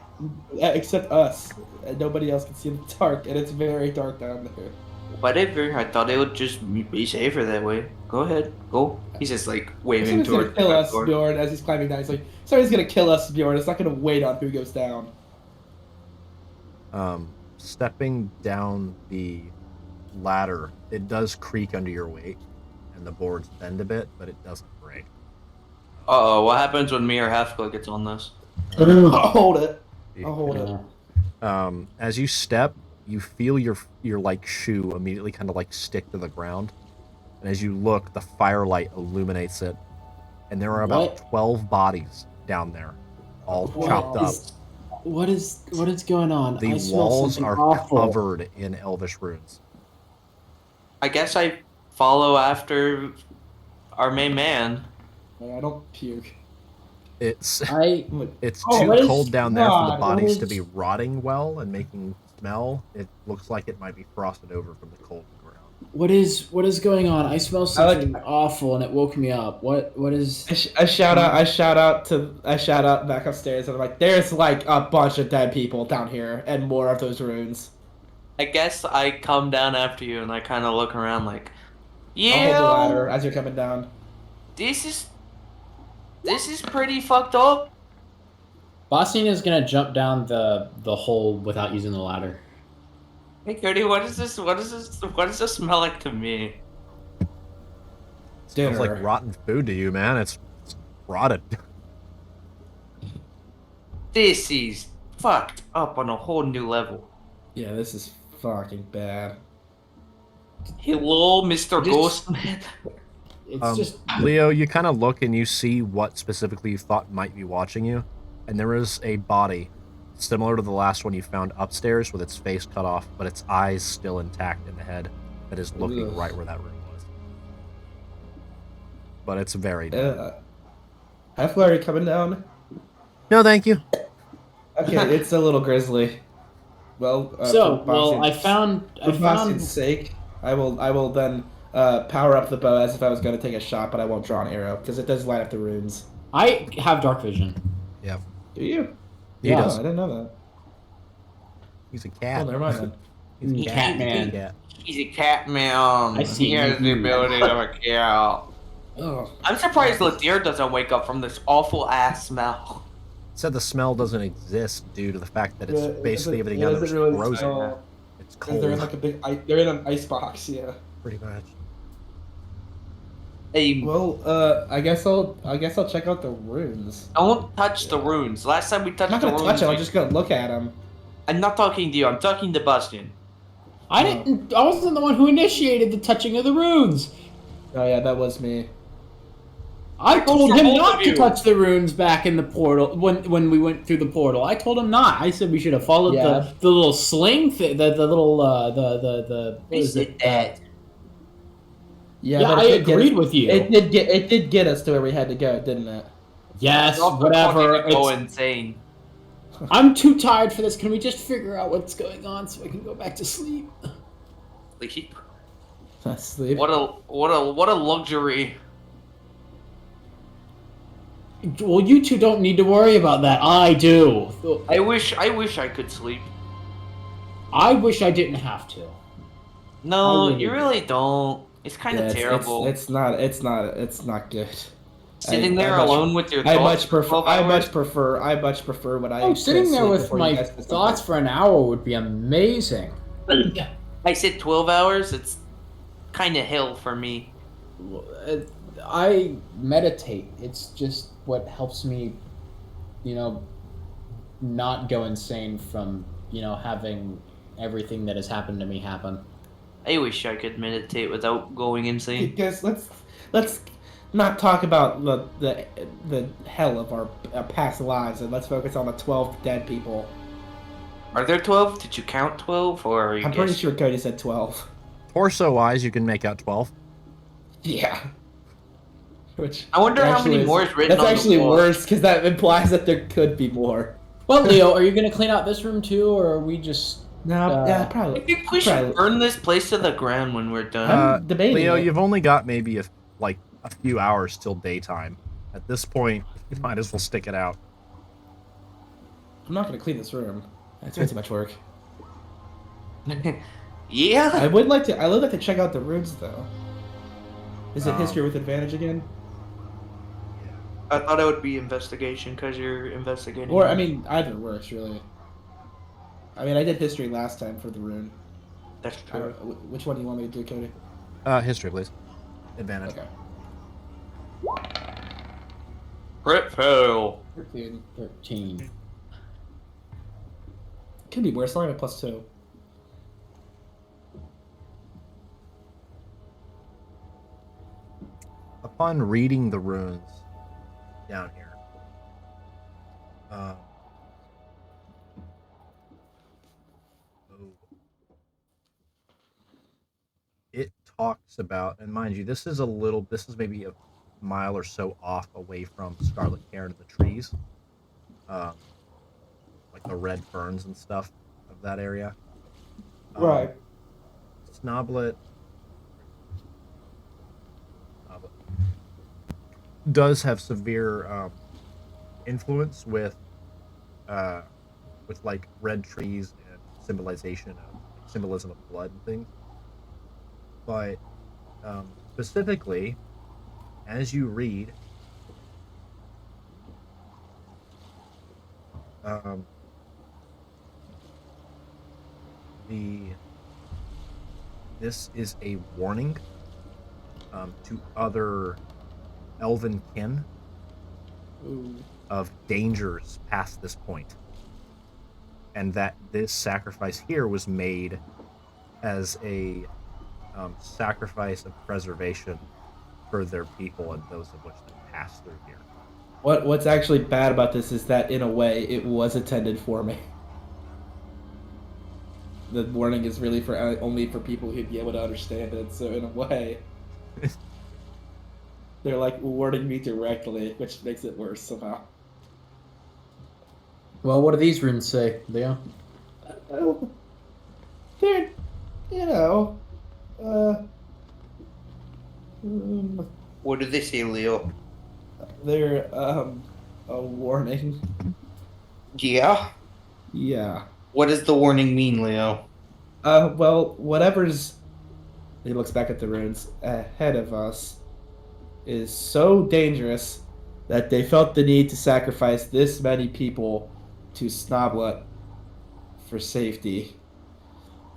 Except us. Nobody else can see in the dark, and it's very dark down there. whatever. I thought it would just be safer that way. Go ahead, go. He's just like waving Someone's gonna towards kill the us, door. Bjorn, as he's climbing down. He's like, somebody's gonna kill us, Bjorn. It's not gonna wait on who goes down. Stepping down the ladder, it does creak under your weight, and the boards bend a bit, but it doesn't break. Uh-oh, what happens when me or Hefka gets on this? I'll hold it. I'll hold it. As you step, you feel your like shoe immediately kind of like stick to the ground, and as you look, the firelight illuminates it, and there are about What? 12 bodies down there, all chopped up. What is going on? I The smell walls something are awful. covered in elvish runes. I guess I follow after our main man. I don't puke. It's I it's Oh, too what is- cold down there for the God, bodies what to is- be rotting well and making smell. It looks like it might be frosted over from the cold ground. What is going on? I smell I like- something awful, and it woke me up. What is? I shout out back upstairs, and I'm like, there's like a bunch of dead people down here, and more of those runes. I guess I come down after you and I kind of look around like, I'll hold the ladder yeah, as you're coming down. this is this is pretty fucked up. Bossine is gonna jump down the hole without using the ladder. Hey Cody, what is this? What is this? What does this smell like to me? Smells like Dinner. rotten food to you, man. It's rotted. This is fucked up on a whole new level. Yeah, this is fucking bad. Hello, Mr. Just- Ghostman. It's just Leo, you kind of look and you see what specifically you thought might be watching you, and there is a body similar to the last one you found upstairs with its face cut off, but its eyes still intact in the head that is looking Ugh. right where that room was. But it's very dead. Hi, Flurry, coming down. No, thank you. Okay, it's a little grisly. Well, so. for Well, I Boston's- found. For Boston's sake, I will then power up the bow as if I was going to take a shot, but I won't draw an arrow because it does light up the runes. I have dark vision. Yeah, Do you? he Yeah. does. Oh, I didn't know that. He's a cat. Oh, never mind then. He's a Cat cat. man. Cat. He's a cat man. I see He has the you. ability of a cat. Oh, I'm surprised Ladir doesn't wake up from this awful ass smell. Said the smell doesn't exist due to the fact that it's Yeah, it basically doesn't- everything it down there is doesn't really frozen. smell- It's 'cause cold, they're in like a big, they're in an ice box. Yeah. pretty much. Hey, Well, I guess I'll check out the runes. don't touch the runes. Last time we I'm touched not the gonna runes, touch them. I'm just gonna look at them. I'm not talking to you. I'm talking to Bastion. I didn't. I wasn't the one who initiated the touching of the runes. Oh yeah, that was me. I told for him both not of to you. touch the runes back in the portal when we went through the portal. I told him not. I said we should have followed Yeah. the little sling thing, the little the what is it? Yeah, but I it did get agreed us- with you. It did get us to where we had to go, didn't it? Yes, Not whatever. fucking go It's- insane. I'm too tired for this. Can we just figure out what's going on so I can go back to sleep? Sleep. Sleep. What a luxury. Well, you two don't need to worry about that. I do. I wish I could sleep. I wish I didn't have to. No, I really you really don't. It's kind of terrible. It's not good. Sitting I there much- alone with your I thoughts much for prefer. 12 I hours? much prefer when I. Oh, sitting could there sleep with before you my guys did something. thoughts for an hour would be amazing. I said 12 hours. It's kind of hell for me. I meditate. It's just what helps me, not go insane from, having everything that has happened to me happen. I wish I could meditate without going insane. Guys, let's not talk about the hell of our past lives, and let's focus on the 12 dead people. Are there 12? Did you count 12? Or are you I'm pretty guessing? sure Cody said 12. Torso-wise, you can make out 12. Yeah. Which I wonder how many actually more is written That's on actually the wall. worse because that implies that there could be more. Well, Leo, are you going to clean out this room too, or are we just... No, yeah, probably. I think we should probably. burn this place to the ground when we're done. I'm debating Leo, it. you've only got maybe a few hours till daytime. At this point, you might as well stick it out. I'm not gonna clean this room. That's way too much work. Yeah. I would like to check out the runes though. Is it Um, history with advantage again? I thought it would be investigation because you're investigating. Or I mean, either works really. I mean, I did history last time for the rune. That's I true. don't- which one do you want me to do, Cody? History, please. Advantage. Okay. Crit fail. 13. Could be worse. I have a +2. Upon reading the runes down here, oh. It talks about, and mind you, this is maybe a mile or so off away from Scarlet Cairn and the trees, like the red ferns and stuff of that area. Snoblet does have severe influence with like red trees and symbolism of blood and things. But specifically, as you read, um, this is a warning to other elven kin Ooh. of dangers past this point, and that this sacrifice here was made as a sacrifice of preservation for their people and those of which they passed through here. What's actually bad about this is that in a way it was intended for me. The warning is really for only for people who'd be able to understand it. So in a way, they're like warning me directly, which makes it worse somehow. Well, what do these runes say, Leo? They're, you know, um, What did they say, Leo? they're a warning. Yeah? Yeah. What does the warning mean, Leo? Well, whatever's. He looks back at the runes ahead of us is so dangerous that they felt the need to sacrifice this many people to Snoblet for safety.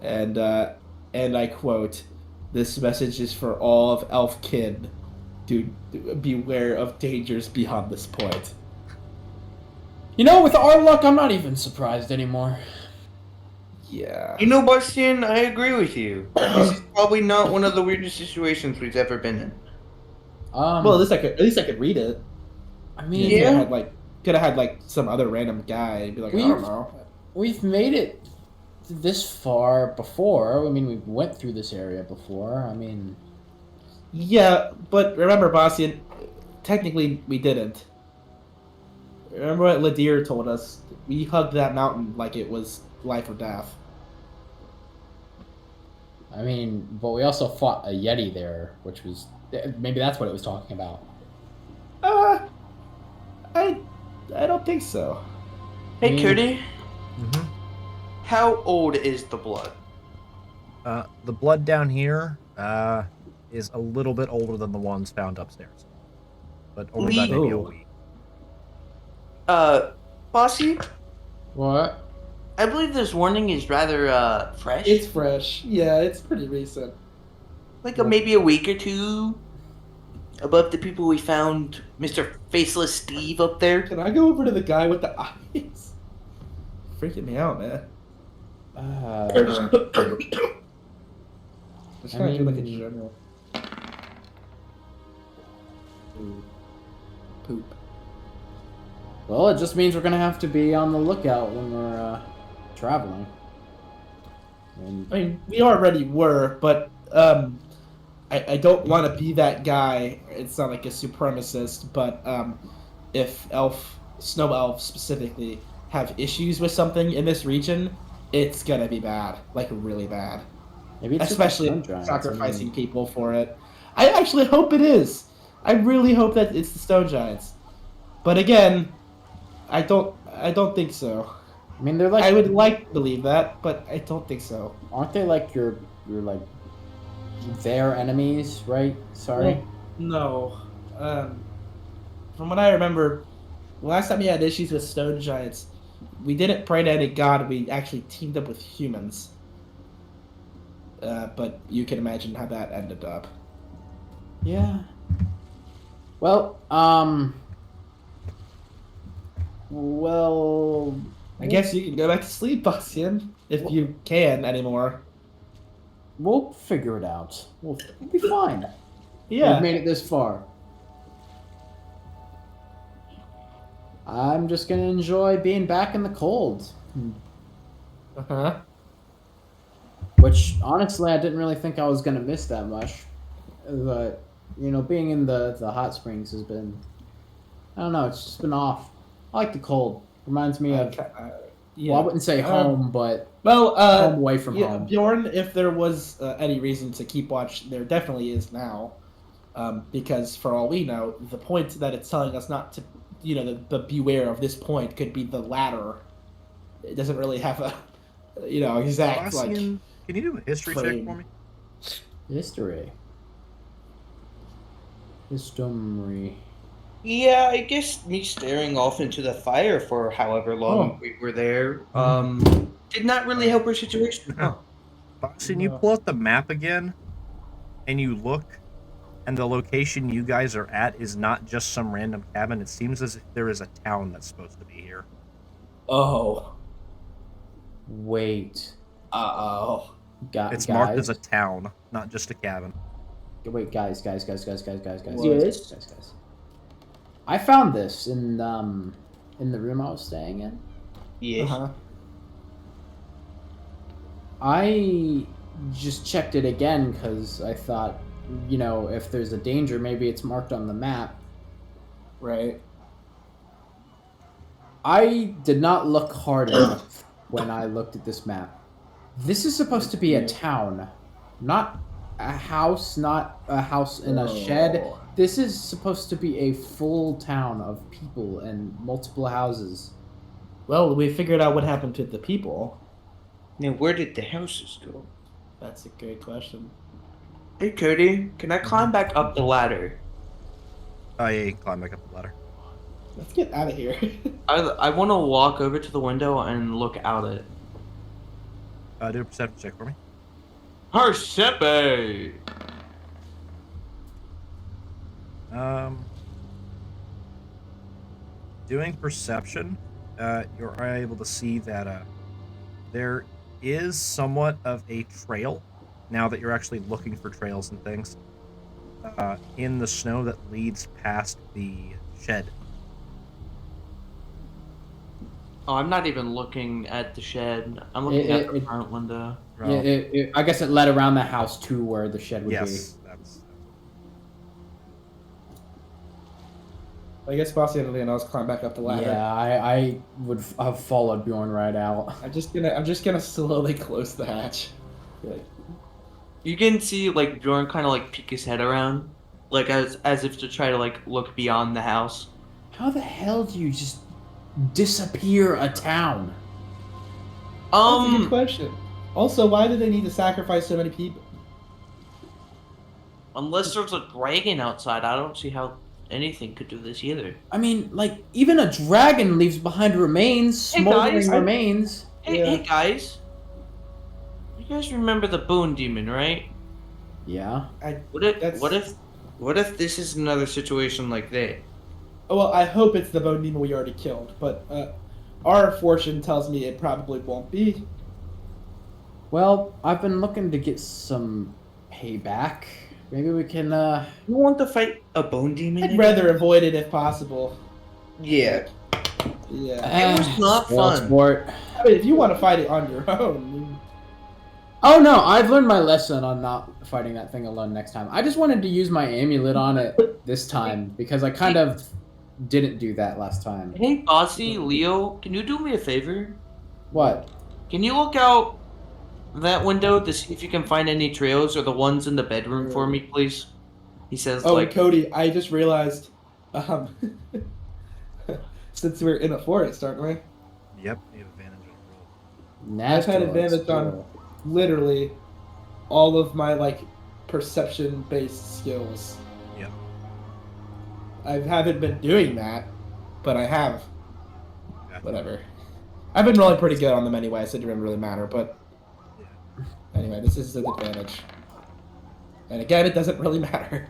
And I quote, "This message is for all of Elfkin to beware of dangers beyond this point." You know, with our luck, I'm not even surprised anymore. Yeah. You know, Bastian, I agree with you. This is probably not one of the weirdest situations we've ever been in. Well, at least I could read it. I mean, Yeah. Could have had like some other random guy and be like, I don't know. We've made it this far before. I mean, we went through this area before. I mean, Yeah, but remember, Bastian, technically we didn't. Remember what Ladir told us? We hugged that mountain like it was life or death. but we also fought a Yeti there, which was maybe that's what it was talking about. I don't think so. Hey, Cody, Mm-hmm. how old is the blood? The blood down here is a little bit older than the ones found upstairs, but only by maybe a Ooh. week. Bossy, What? I believe this warning is rather, fresh. It's fresh. Yeah, it's pretty recent. Like maybe a week or two above the people we found, Mr. Faceless Steve up there. Can I go over to the guy with the eyes? Freaking me out, man. Just trying to do like a general. Poop. Well, it just means we're gonna have to be on the lookout when we're traveling. And I mean, we already were, but I don't want to be that guy. It's not like a supremacist, but if snow elves specifically, have issues with something in this region, it's gonna be bad, like really bad. maybe it's Especially just the stone giants. sacrificing people for it. I actually hope it is. I really hope that it's the stone giants. But again, I don't think so. I mean, they're like. I would like to believe that, but I don't think so. Aren't they like your like their enemies, right? Sorry. Well, no. From what I remember, the last time we had issues with stone giants, we didn't pray to any god. We actually teamed up with humans. But you can imagine how that ended up. Yeah. Well, Well, I guess you can go back to sleep, Bastian, if you can anymore. we'll figure it out. We'll be fine. Yeah. We've made it this far. I'm just gonna enjoy being back in the cold. Uh-huh. Which, honestly, I didn't really think I was gonna miss that much. But, being in the hot springs has been... I don't know, it's just been off. I like the cold. Reminds me of... Yeah. Well, I wouldn't say home, but Well, home away from yeah, home. Bjorn, if there was any reason to keep watch, there definitely is now. Because for all we know, the point that it's telling us not to, the beware of this point could be the ladder. It doesn't really have a, exact like Bossian, can you do a history check frame. for me? History. History. Yeah, I guess me staring off into the fire for however long we were there, did not really help our situation. Huh. Bossian, you No. pull out the map again, and you look, and the location you guys are at is not just some random cabin. It seems as if there is a town that's supposed to be here. Oh. Wait. Uh-oh. It's Guys. marked as a town, not just a cabin. Wait, guys. Yes. Guys. I found this in the room I was staying in. Yes. Uh-huh. I just checked it again because I thought, if there's a danger, maybe it's marked on the map. Right. I did not look hard enough when I looked at this map. This is supposed to be a town, not a house, not a house in a shed. Oh. This is supposed to be a full town of people and multiple houses. Well, we figured out what happened to the people. Now, where did the houses go? That's a great question. Hey, Cody, can I climb back up the ladder? I climb back up the ladder. Let's get out of here. I want to walk over to the window and look out at it. Do a perception check for me. Persepe! Doing perception, you're able to see that there is somewhat of a trail, now that you're actually looking for trails and things, in the snow that leads past the shed. Oh, I'm not even looking at the shed. I'm looking at the front window. I guess it led around the house to where the shed would be. Yes, that's... I guess Bossy and Leonel's climb back up the ladder. Yeah, I would have followed Bjorn right out. I'm just gonna slowly close the hatch. Good. You can see like Bjorn kind of like peek his head around, like as if to try to like look beyond the house. How the hell do you just disappear a town? That's a good question. Also, why do they need to sacrifice so many people? Unless there's a dragon outside, I don't see how anything could do this either. I mean, like, even a dragon leaves behind remains, Hey, smoldering guys, remains. Hey guys, you guys remember the Bone Demon, right? Yeah. What if this is another situation like that? Well, I hope it's the bone demon we already killed, but our fortune tells me it probably won't be. Well, I've been looking to get some payback. Maybe we can, You want to fight a Bone Demon? I'd rather avoid it if possible. Yeah. Yeah. It was not fun. Sport. I mean, if you want to fight it on your own. Oh no, I've learned my lesson on not fighting that thing alone next time. I just wanted to use my amulet on it this time because I kind of didn't do that last time. Hey, Bossy, Leo, can you do me a favor? What? Can you look out that window to see if you can find any trails or the ones in the bedroom for me, please? He says, Oh, like... Cody, I just realized, since we're in a forest, aren't we? Yep, you have advantage on roll. I've had Natural advantage explore. on literally all of my, like, perception-based skills. Yep. I haven't been doing that, but I have. Gotcha. Whatever. I've been rolling pretty good on them anyway, so it didn't really matter, but... Yeah. Anyway, this is an advantage. And again, it doesn't really matter.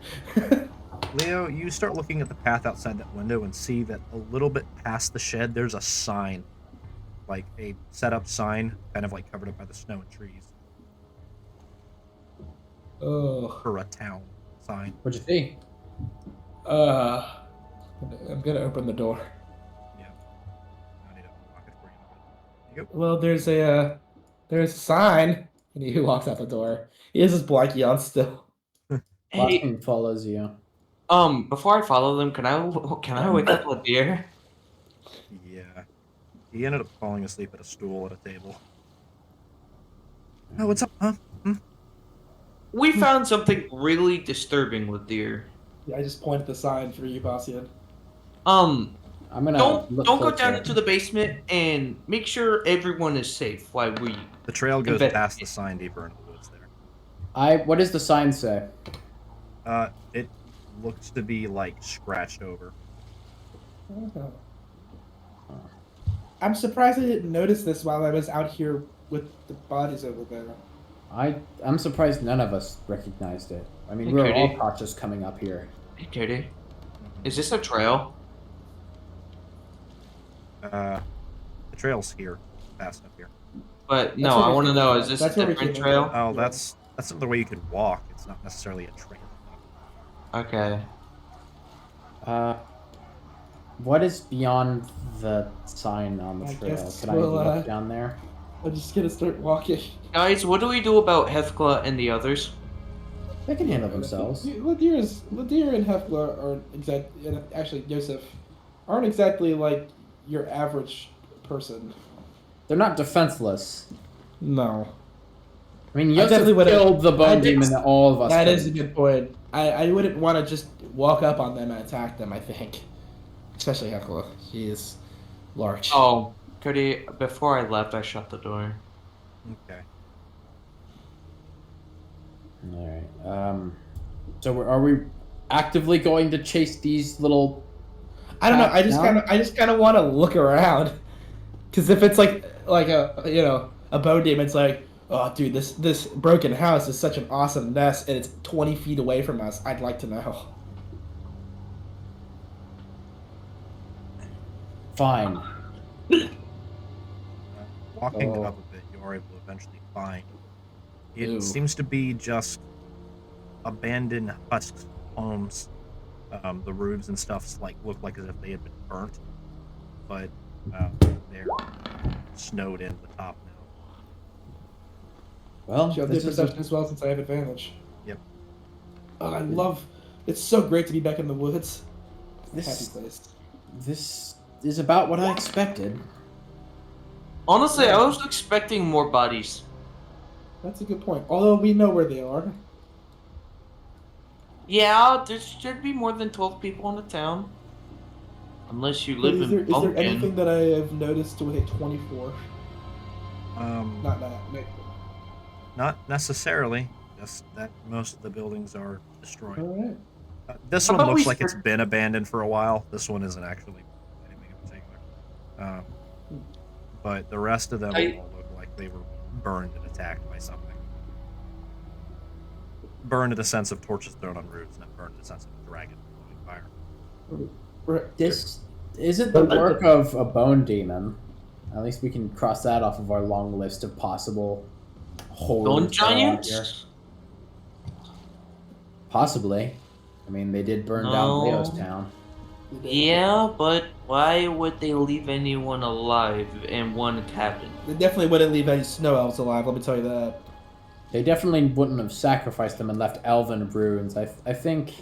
Leo, you start looking at the path outside that window and see that a little bit past the shed, there's a sign. Like a set-up sign, kind of like covered up by the snow and trees. Oh. For a town sign. What'd you see? I'm gonna open the door. Yeah. I need to unlock it for you. But... Yep. Well, there's a sign. And he walks out the door. He has his blankie on still. Hey, Boston follows you. before I follow them, can I wake up a deer? Yeah. He ended up falling asleep at a stool at a table. Oh, what's up, huh? We found something really disturbing with deer. Yeah, I just pointed the sign for you, Bastian. Um, I'm gonna don't look don't go down closer. into the basement and make sure everyone is safe while we The trail goes investigate. past the sign deeper into the woods there. What does the sign say? It looks to be like scratched over. Oh. I'm surprised I didn't notice this while I was out here with the bodies over there. I'm surprised none of us recognized it. I mean, Hey, we were all Cody. cautious coming up here. Hey, Cody. Mhm. Is this a trail? The trail's here, past up here. But That's no, where I we want to came in know, from. is this a That's where we different came in from. trail? Oh, Yeah. that's another way you can walk. It's not necessarily a trail. Okay. Uh, what is beyond the sign on the I trail? guess Can I we'll, look down there? I'm just gonna start walking. Guys, what do we do about Hethkla and the others? They can handle themselves. Ladir and Hefla aren't exactly, and actually Joseph, aren't exactly like your average person. They're not defenseless. No. I mean, I Yosef definitely would've- killed the I bone did- demon that all of us That is a couldn't. good point. I wouldn't want to just walk up on them and attack them, I think. Especially Hefla. She is large. Oh, Cody, before I left, I shut the door. Okay. All right. Are we actively going to chase these little? I don't know. No? I just kind of want to look around, because if it's like a bone demon, it's like, oh dude, this broken house is such an awesome nest, and it's 20 feet away from us. I'd like to know. Fine. Walking Oh. up a bit, you are able to eventually find. It Ooh. seems to be just abandoned husk homes. The roofs and stuff look like as if they had been burnt, but they're snowed in the top now. Well, She'll do this is perception as well since I have advantage. Yep. Oh, I love. It's so great to be back in the woods. Happy this place. this is about what I expected. Honestly, I was expecting more bodies. That's a good point. Although we know where they are. Yeah, there should be more than 12 people in the town. Unless you But live is there in anything Pumpkin. that I have noticed to hit 24? Not that. No. Not necessarily. Just that most of the buildings are destroyed. All right. This How one about looks we like it's start- been abandoned for a while. This one isn't actually anything in particular. But the rest of them all look like they were burned and attacked by something. Burned in the sense of torches thrown on roofs, not burned in the sense of a dragon blowing fire. Right. This isn't the work of a bone demon. At least we can cross that off of our long list of possible horrors. Bone giants? Possibly. I mean, they did burn down Leo's town. Yeah, but why would they leave anyone alive in one cabin? They definitely wouldn't leave any snow elves alive. Let me tell you that. They definitely wouldn't have sacrificed them and left elven ruins. I think.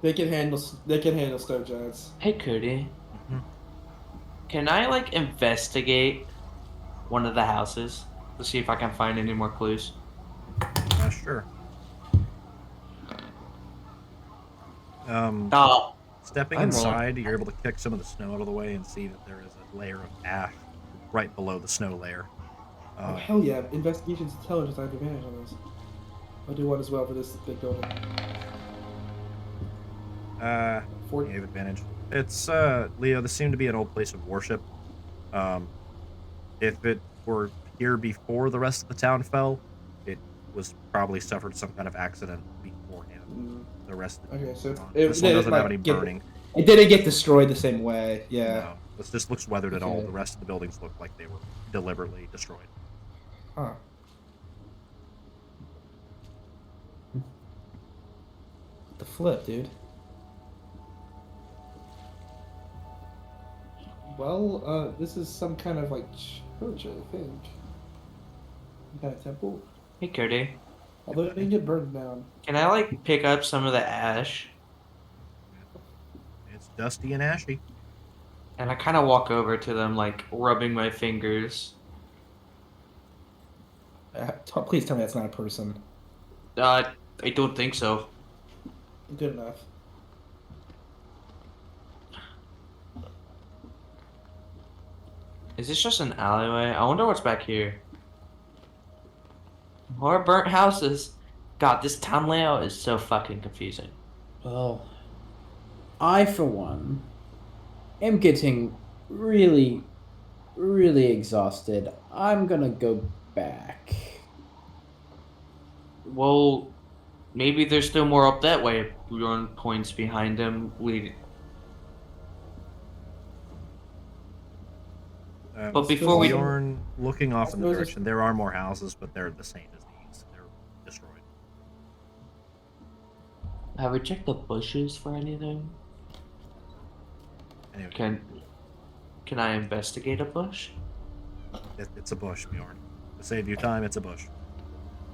They can handle. They can handle snow giants. Hey, Cody. Mhm. Can I, like, investigate one of the houses to see if I can find any more clues? Sure. Oh, Stepping I'm wrong. inside, you're able to kick some of the snow out of the way and see that there is a layer of ash right below the snow layer. Oh hell yeah! Investigation's intelligence. I have advantage on this. I'll do one as well for this big building. You have advantage. It's Leo. This seemed to be an old place of worship. If it were here before the rest of the town fell, it was probably suffered some kind of accident beforehand. The rest of Okay, so this one doesn't have any burning. It didn't get destroyed the same way. Yeah. No, this just looks weathered at all. Okay. The rest of the buildings look like they were deliberately destroyed. Huh. The flip, dude. Well, this is some kind of like church, I think. Some kind of temple. hey, Cody. Although it didn't get burned down. Can I, like, pick up some of the ash? It's dusty and ashy. And I kind of walk over to them, like, rubbing my fingers. Please tell me that's not a person. I don't think so. Good enough. Is this just an alleyway? I wonder what's back here. More burnt houses. God, this town layout is so fucking confusing. Well, I, for one, am getting really, really exhausted. I'm gonna go back. Well, maybe there's still more up that way. Bjorn points behind him. But before we- Bjorn looking off in the suppose direction, there are more houses, but they're the same as these. They're destroyed. Have we checked the bushes for anything? Anyway, Can I investigate a bush? it's a bush, Bjorn. To save you time, it's a bush.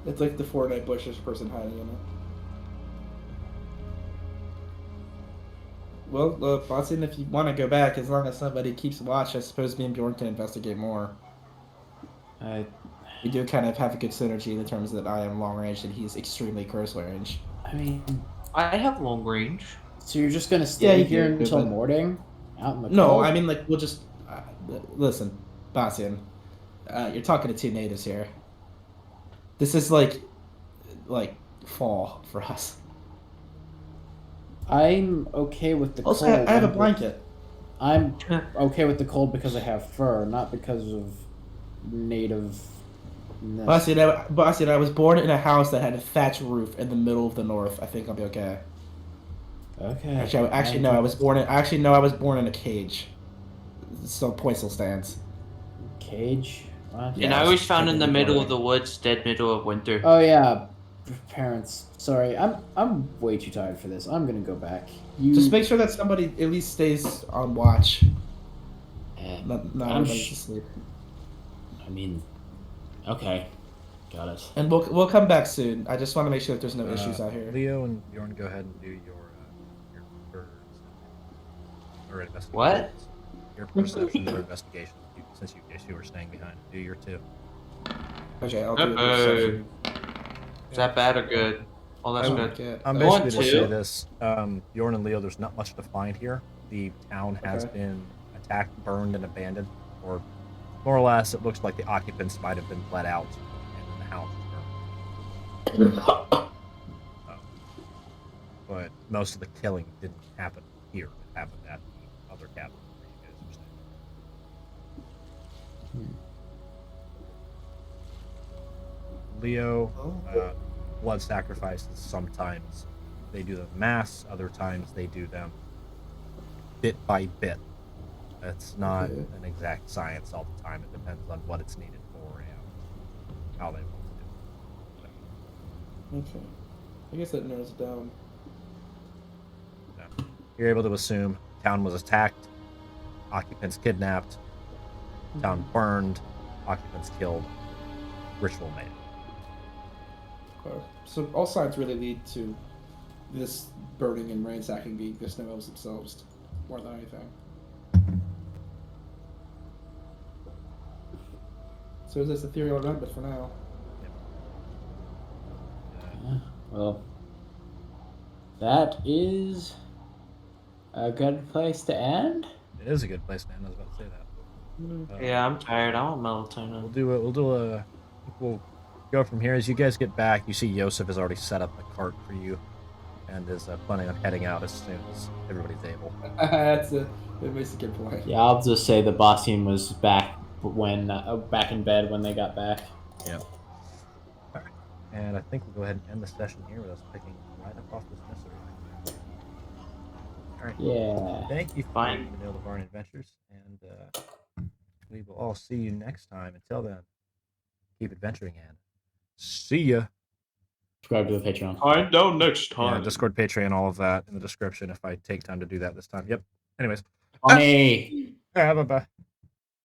It's like the Fortnite bushes person hiding in it. Well, Boston, if you want to go back, as long as somebody keeps watch, I suppose me and Bjorn can investigate more. We do kind of have a good synergy in the terms that I am long range and he's extremely close range. I mean, I have long range. so you're just gonna stay you here do, until but- morning? Out in the No, cold? I mean, like, we'll just... listen, Bastian, you're talking to two natives here. This is like fall for us. I'm okay with the Also, cold. I have a blanket. I'm okay with the cold because I have fur, not because of native. Bastian, I was born in a house that had a thatched roof in the middle of the north. I think I'll be okay. Okay. Actually, no. I was born in a cage. So point still stands. Cage. What? And I was found in the middle of the woods, dead middle of winter. Oh yeah, parents. Sorry, I'm way too tired for this. I'm gonna go back. You Just make sure that somebody at least stays on watch. Not I'm everybody's asleep. I mean, okay, got it. And we'll come back soon. I just want to make sure that there's no issues out here. Leo and Bjorn, go ahead and do your or investigation. What? Your perception or investigation, since you were staying behind. Do your two. Okay, I'll do it. Uh-oh. Is that bad or good? Oh, that's I good. won't get- I'm One, basically to two. say this. Bjorn and Leo, there's not much to find here. The town has Okay. been attacked, burned, and abandoned. Or more or less, it looks like the occupants might have been let out and then the house was burned. But most of the killing didn't happen here. It happened at the other cabin where you guys were staying. Leo, blood sacrifices, sometimes they do them mass, other times they do them bit by bit. It's not Okay. an exact science all the time. It depends on what it's needed for and how they want to do it. Okay. I guess that narrows it down. So, you're able to assume town was attacked, occupants kidnapped, town burned, occupants killed, ritual made. Okay. So all signs really lead to this burning and ransacking being the snow elves themselves, more than anything. So is this a theory or not? But for now, Well, that is a good place to end. It is a good place, man. I was about to say that. Yeah, I'm tired. I want melatonin. We'll go from here. As you guys get back, you see Yosef has already set up a cart for you and is planning on heading out as soon as everybody's able. that makes a good point. Yeah, I'll just say the boss team was back when back in bed when they got back. Yeah. All right. And I think we'll go ahead and end the session here with us picking right up off this mystery. All right. Yeah. Thank you for Fine. the Vanilla Barn Adventures, and we will all see you next time. Until then, keep adventuring and see ya. Subscribe to the Patreon. Find out next Yeah, time. Discord, Patreon, all of that in the description if I take time to do that this time. Yep. Anyways. Funny. Yeah, bye-bye.